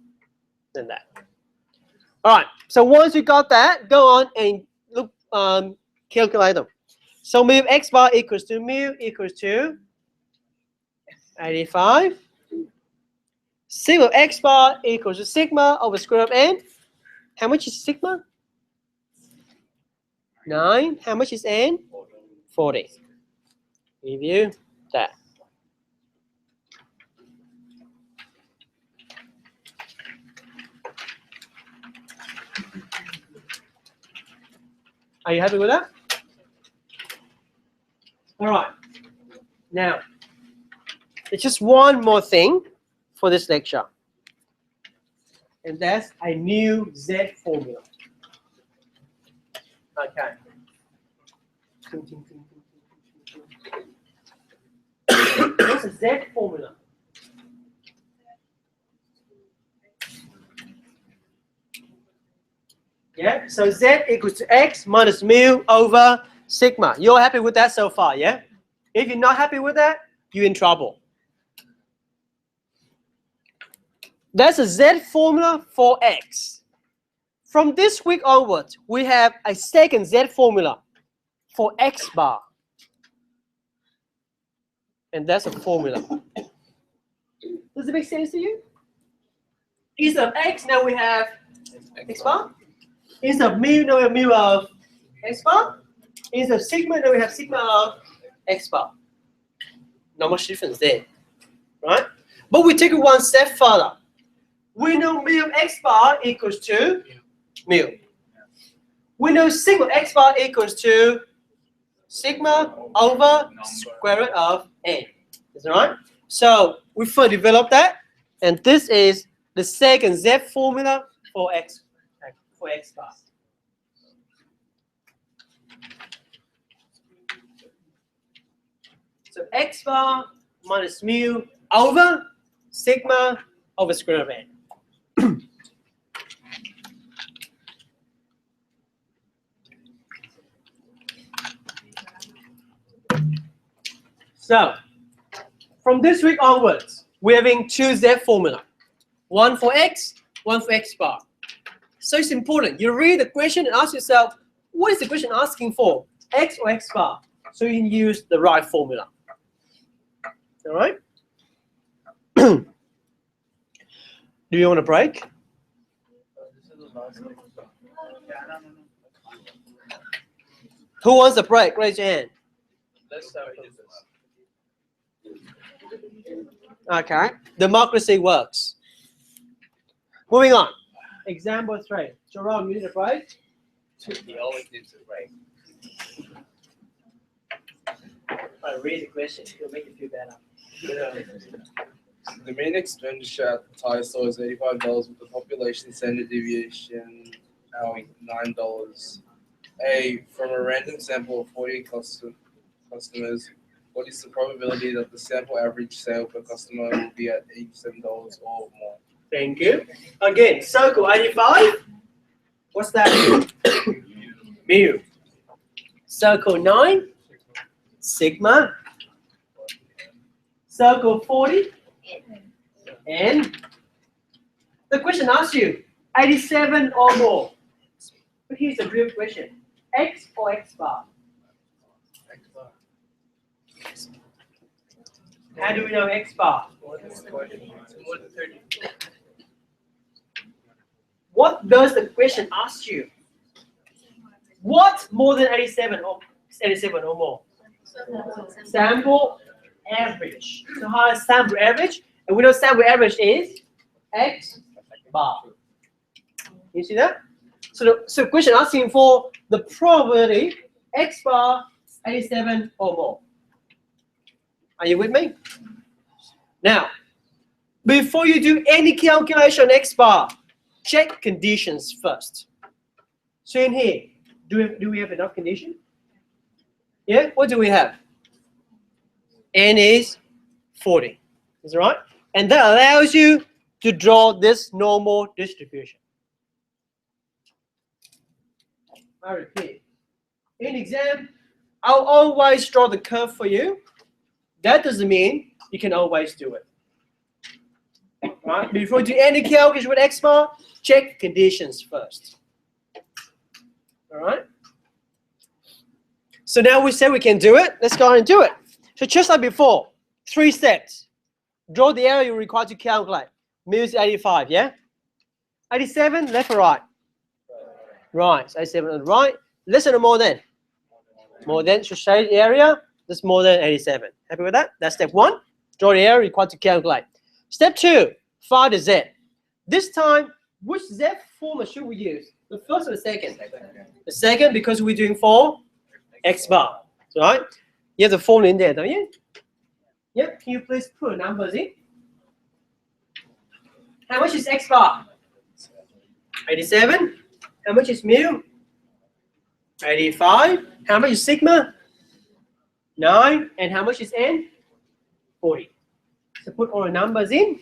than that. All right. So once you got that, go on and look, calculate them. So mu x bar equals to mu equals to 85. Sigma x bar equals to sigma over square root of n. How much is sigma? 9. How much is n? 40. Review that. Are you happy with that? All right. Now, there's just one more thing for this lecture. And that's a new Z formula. Okay. What's a Z formula? Yeah? Yeah, so Z equals to X minus mu over sigma. You're happy with that so far, yeah? If you're not happy with that, you're in trouble. That's a Z formula for X. From this week onwards, we have a second Z formula for X bar. And that's a formula. Does it make sense to you? Instead of X, now we have X bar. Instead of mu, now we have mu of X bar. Instead of sigma, now we have sigma of X bar. Not much difference there, right? But we take it one step further. We know mu of X bar equals to mu. We know sigma X bar equals to sigma over square root of n. Is that right? So we further develop that, and this is the second Z formula for X bar. So X bar minus mu over sigma over square root of n. So, from this week onwards, we're having two Z formula. One for X, one for X bar. So it's important. You read the question and ask yourself, what is the question asking for? X or X bar? So you can use the right formula. All right? Do you want a break? Who wants a break? Raise your hand. Okay. Democracy works. Moving on. Example 3. Jerome, you need a break? He always needs a break. I read the question. It'll make you feel better. The mean expenditure at the tire store is $85 with the population standard deviation of $9. From a random sample of 40 customers, what is the probability that the sample average sale per customer will be at $87 or more? Thank you. Again, circle 85. What's that? Mu. Circle 9. Sigma. Circle 40. And the question asks you 87 or more. But here's the real question. X or X bar? How do we know X bar? What does the question ask you? What more than 87 or more? Sample average. So how is sample average? And we know sample average is X bar. You see that? So the question asking for the probability X bar 87 or more. Are you with me? Now, before you do any calculation on X bar, check conditions first. So in here, do we have enough condition? Yeah, what do we have? N is 40. Is that right? And that allows you to draw this normal distribution. I repeat. In exam, I'll always draw the curve for you. That doesn't mean you can always do it. Right? Before you do any calculation with X bar, check conditions first. All right? So now we say we can do it. Let's go on and do it. So just like before, 3 steps. Draw the area you're required to calculate. Mu is 85, yeah? 87, left or right? Right, so 87 on the right. Less than or more than? More than, so say the area, that's more than 87. Happy with that? That's step 1. Draw the area required to calculate. Step 2, find the Z. This time, which Z formula should we use? The first or the second? The second, because we're doing for X bar, right? You have the formula in there, don't you? Yep, can you please put numbers in? How much is X bar? 87. How much is mu? 85. How much is sigma? 9. And how much is n? 40. So put all the numbers in.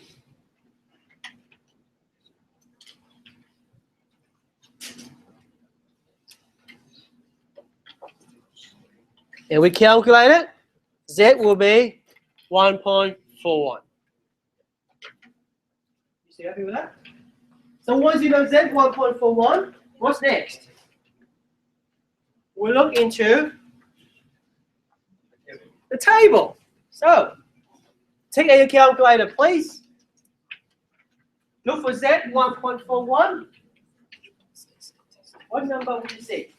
And we calculate it. Z will be 1.41. You still happy with that? So once you know Z 1.41, what's next? We look into the table. So take out your calculator, please. Look for Z 1.41. What number would you see?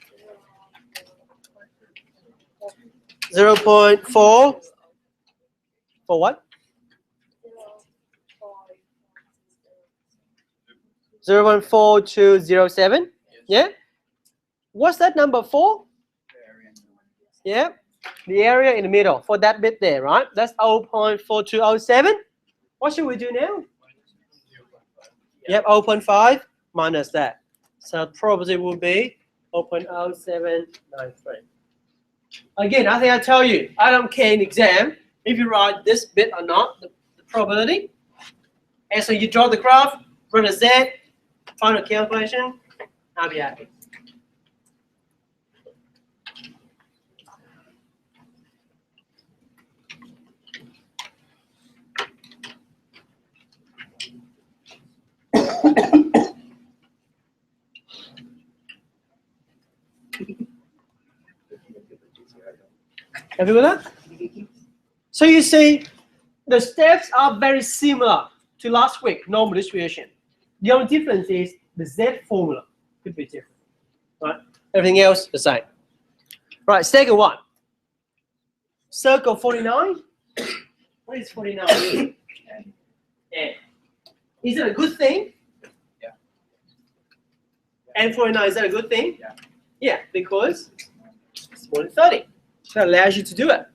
0.4 for what? 0.4207. Yeah. What's that number for? Yeah. The area in the middle for that bit there, right? That's 0.4207. What should we do now? Yep, 0.5 minus that. So probably will be 0.0793. Again, I think I tell you, I don't care in exam if you write this bit or not, the probability. And so you draw the graph, run a Z, find a calculation, I'll be happy. Happy with that? So you see, the steps are very similar to last week, normal distribution. The only difference is the Z formula could be different. Right? Everything else the same. Right, second one. Circle 49. What is 49? N. Is it a good thing? Yeah. And 49, is that a good thing? Yeah. Yeah, because it's more than 30. That allows you to do it.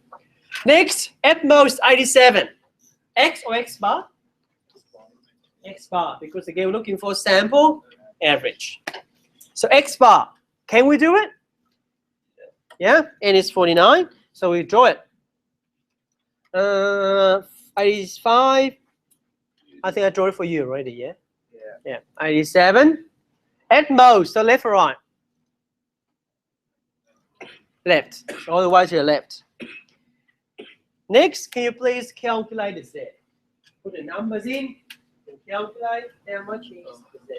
Next, at most 87. X or X bar? X bar, because again, we're looking for sample average. So X bar, can we do it? Yeah, and it's 49, so we draw it. 85, I think I drew it for you already, yeah? Yeah. Yeah, 87. At most, so left or right? Left, all the way to the left. Next, can you please calculate the Z? Put the numbers in and calculate how much is the Z.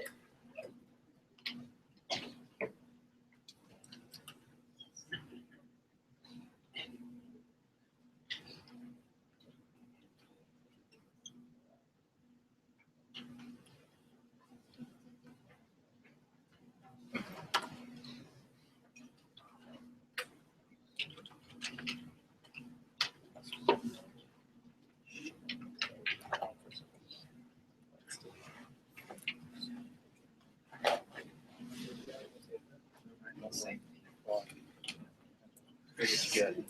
Good.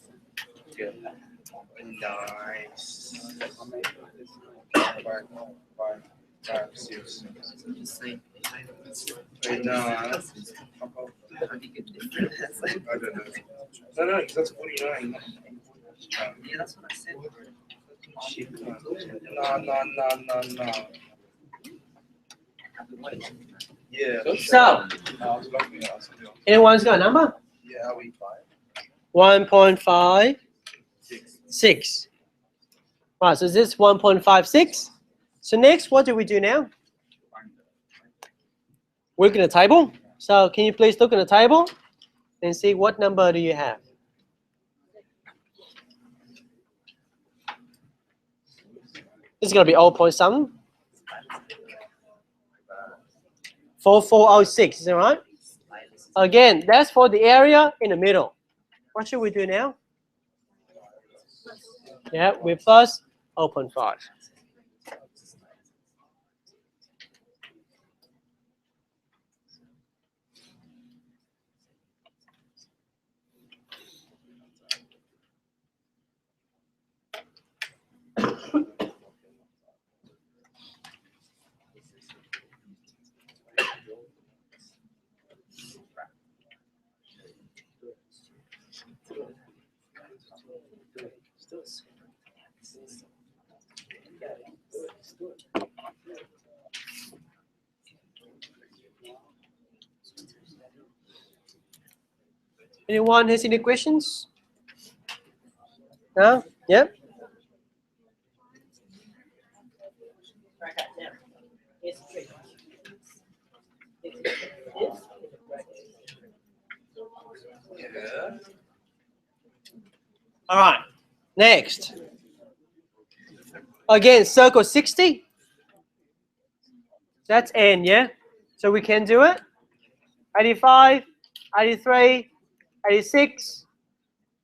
Good. Nice. 5, 6. Wait, no. I don't know. No, that's 49. Yeah, that's what I said. No. Yeah. So, anyone's got a number? Yeah, we 1.56. Right, so this is 1.56. So next, what do we do now? Look in the table. So can you please look in the table and see what number do you have? This is going to be 0 point something. 4406, is that right? Again, that's for the area in the middle. What should we do now? Yeah, we plus 0.5. Anyone has any questions? No? Yep. Okay, now, here's the trick. Yeah. All right, next. Again, circle 60. That's N, yeah? So we can do it. 85, 83, 86.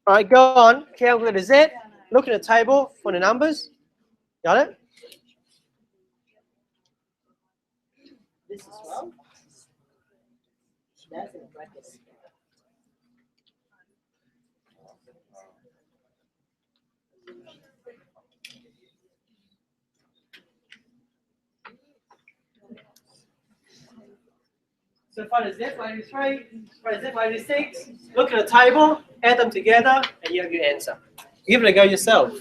All right, go on. Calculate Z. Look at the table for the numbers. Got it? This as well. That's in brackets. So find a Z for 83, find a Z for 86. Look at the table, add them together, and you have your answer. Give it a go yourself.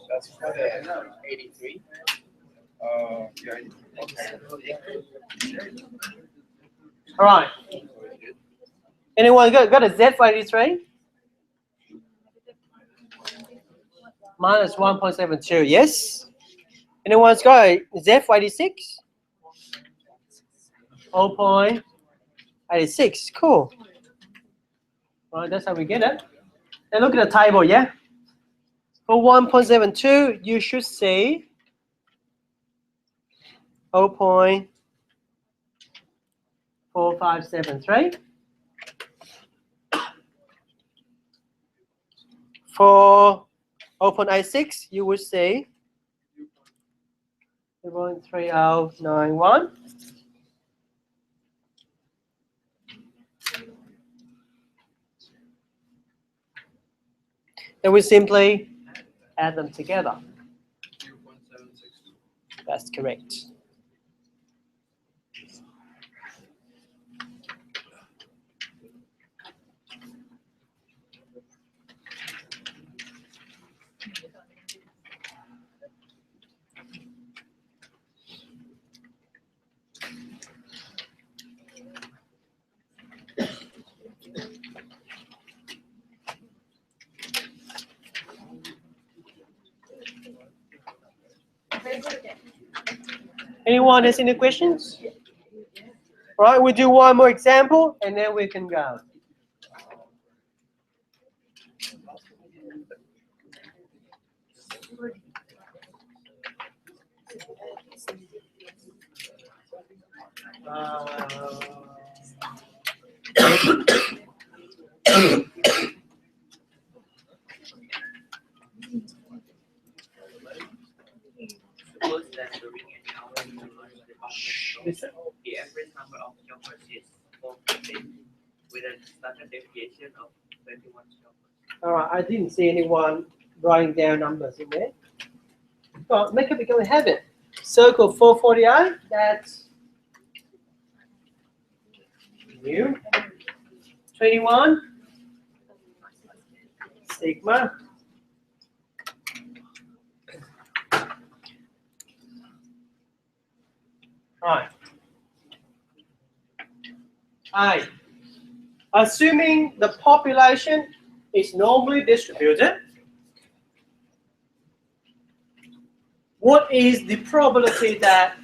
That's for the 83. Yeah. All right. Anyone got a Z for 83? Minus 1.72. Yes. Anyone's got a Z for 86? 0.86. Cool. All right, that's how we get it. Now look at the table, yeah? For 1.72, you should see 0.4573. For 0.86, you would see 0.3091. And we simply add them together. 0.762. That's correct. Anyone has any questions? All right, we'll do one more example and then we can go. Suppose that during an hour in the lunch department store, the average number of shoppers is 4% with a standard deviation of 21 shoppers. All right, I didn't see anyone writing down numbers in there. Well, make it become a habit. Circle 448, that's new. 21, sigma. Right. A. Assuming the population is normally distributed, what is the probability that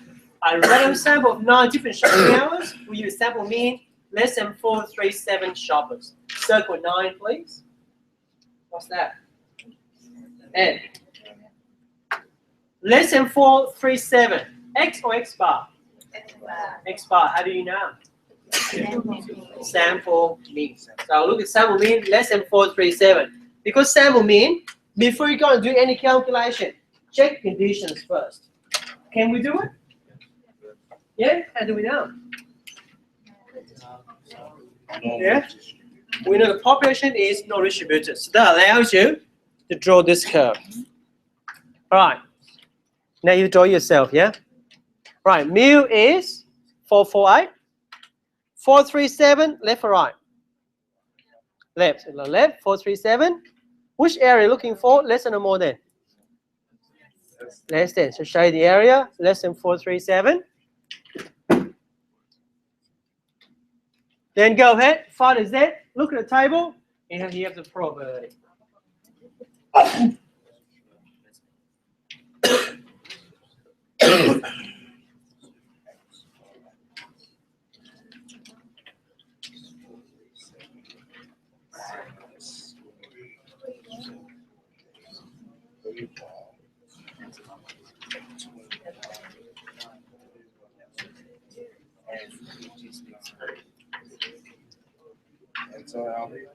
a random sample of 9 different shopping hours will use sample mean less than 437 shoppers? Circle 9, please. What's that? N. Less than 437. X or X bar? X bar. How do you know? Sample mean. So look at sample mean less than 437. Because sample mean, before you go and do any calculation, check conditions first. Can we do it? Yeah? How do we know? Yeah? We know the population is not distributed. So that allows you to draw this curve. Alright. Now you draw yourself, yeah? Right, mu is 448. 437, left or right? Left. Left, 437. Which area looking for? Less than or more than? Less than. So show you the area, less than 437. Then go ahead, find a Z, look at the table, and you have the probability. And so I'll be.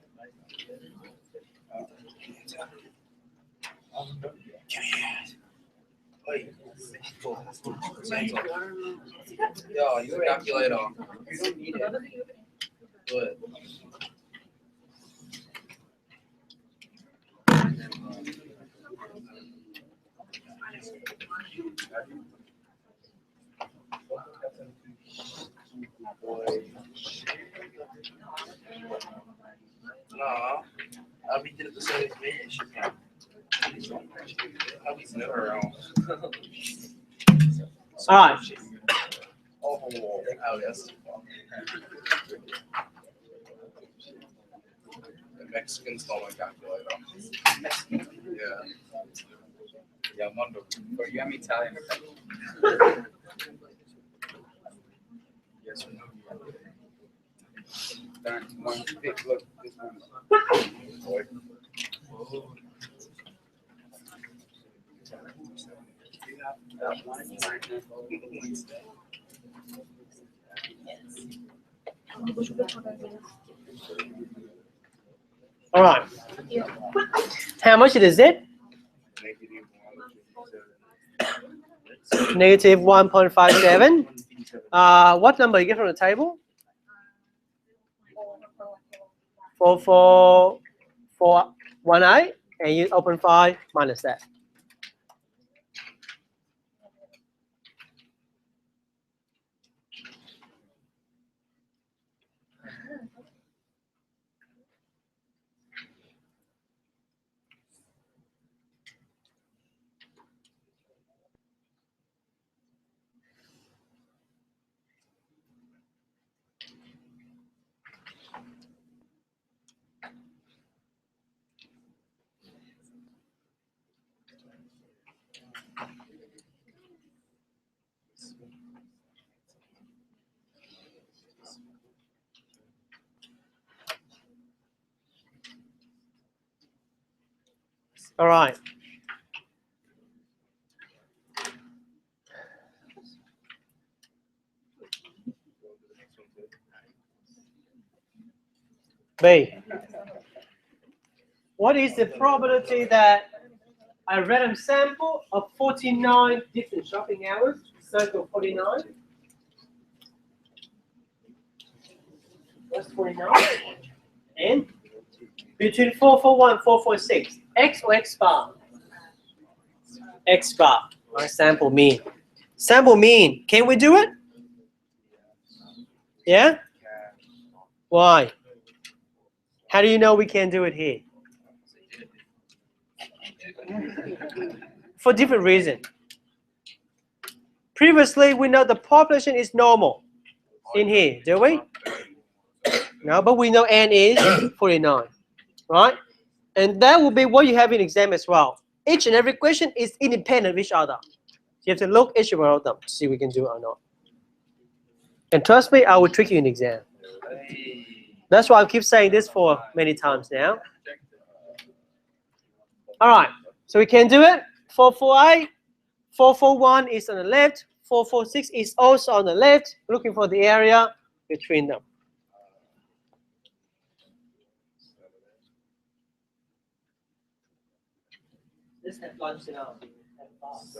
Yeah, use a calculator. You don't need it. Do it. No, I'll be doing the same thing. I'll be never around. All right. Oh, yes. The Mexicans don't like calculator. Yeah. Yeah, Mondo. Or you am Italian. Yes or no? One pick, look, this one. All right. How much is it? Negative 1.57. What number you get from the table? 44418, and you open 5 minus that. All right. B. What is the probability that a random sample of 49 different shopping hours, circle 49? What's 49? And between 441 and 446, X or X bar? X bar, my sample mean. Sample mean, can we do it? Yeah? Why? How do you know we can do it here? For different reasons. Previously, we know the population is normal in here, do we? No, but we know N is 49, right? And that will be what you have in exam as well. Each and every question is independent of each other. You have to look each one of them to see if we can do it or not. And trust me, I will trick you in exam. That's why I keep saying this for many times now. All right, so we can do it. 448, 441 is on the left, 446 is also on the left. Looking for the area between them. Let's have lunch now. Have fast.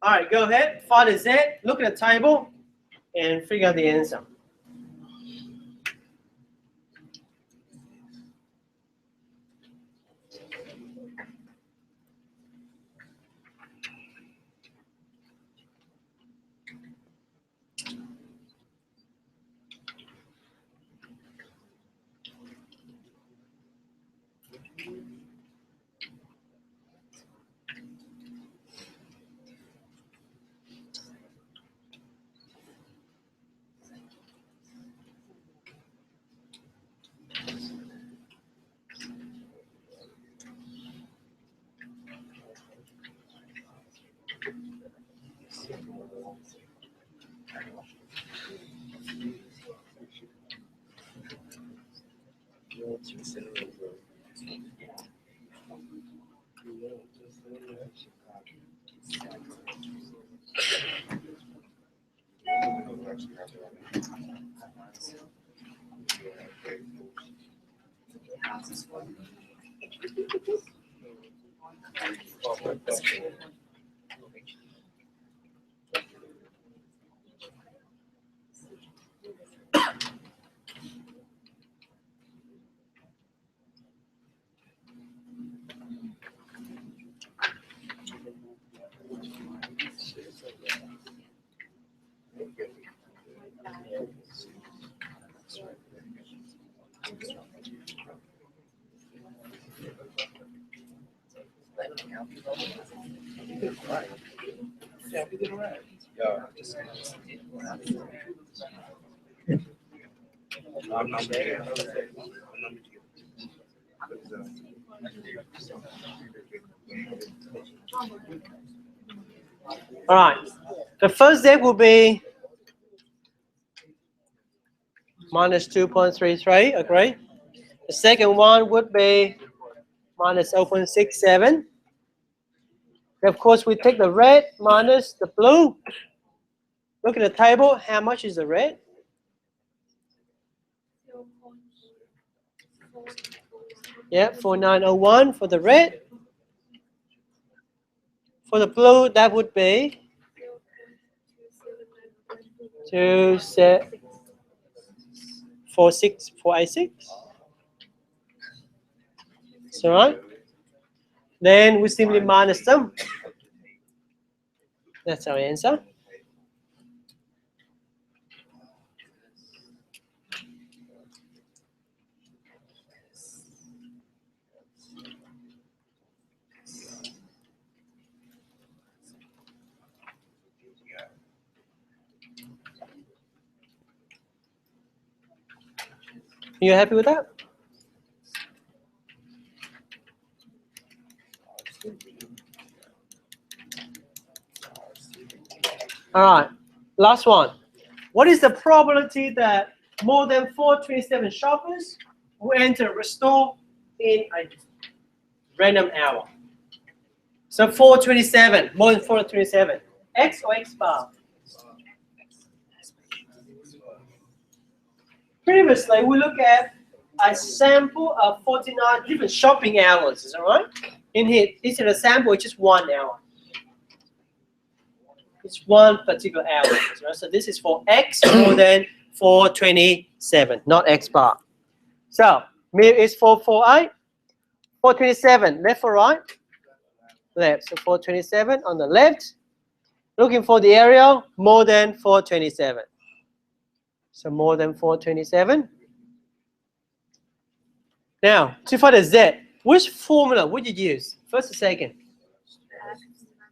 All right, go ahead. Find the Z. Look at the table and figure out the answer. Yeah, we did alright. I'm not there. All right. The first step will be minus 2.33, agree? The second one would be minus 0.67. Of course, we take the red minus the blue. Look at the table. How much is the red? Yeah, 4901 for the red. For the blue, that would be 486. That's all right. Then we simply minus them. That's our answer. You happy with that? All right, last one. What is the probability that more than 427 shoppers will enter a store in a random hour? So 427, more than 427. X or X bar? Previously, we looked at a sample of 49 different shopping hours, is that right? In here, this is a sample, it's just 1 hour. It's one particular hour. Right? So this is for X more than 427, not X bar. So mu is 448, 427, left or right? Left. So 427 on the left. Looking for the area more than 427. So more than 427. Now, to find the Z, which formula would you use? First or second?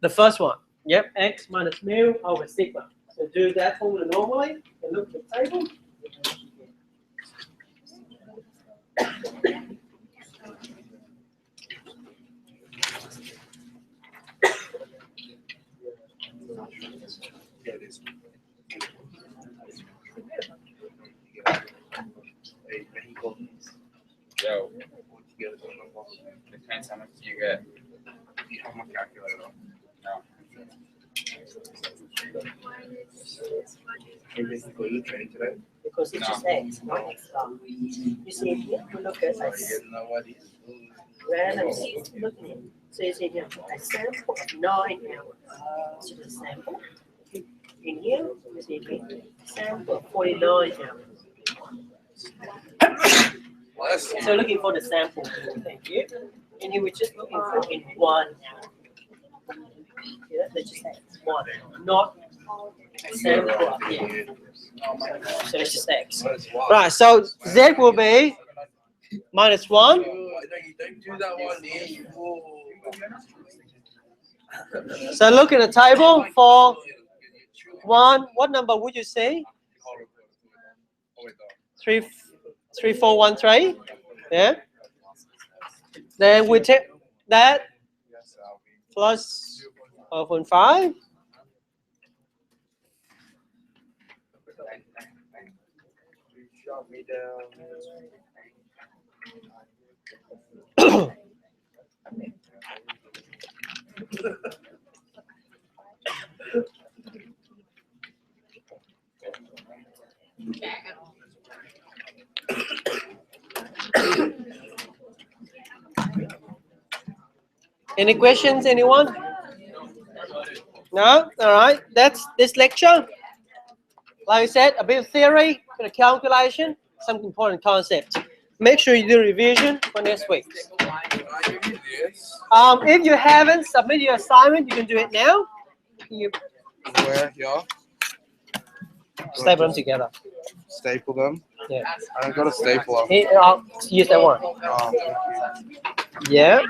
The first one. Yep, X minus mu over sigma. So do that formula normally and look at the table. both. Yo, depends how much you get. You have my calculator. No. Maybe go to the train today. Because it's just X, not X bar. You see it here, we look at I this get no idea. random, look here. So you see here, a sample of 9 hours. So the sample. In here, you see here, sample of 49 hours. Less. So looking for the sample thank you. And here we're just looking for in 1 hour. Yeah, that's just X, 1, not a sample up here. So it's just X. Right, so Z will be -1. No, you don't do that one, Nick. So look at the table for 1. What number would you say? 3413. Yeah. Then we take that plus 0.5. Shot me down. Any questions, anyone? No? All right. That's this lecture. Like I said, a bit of theory, a bit of calculation, some important concepts. Make sure you do revision for next week. If you haven't submitted your assignment, you can do it now. You Where? Yeah. staple them together. Staple them. Yeah. I got a stapler. I'll use that one. Oh, thank you. Yeah.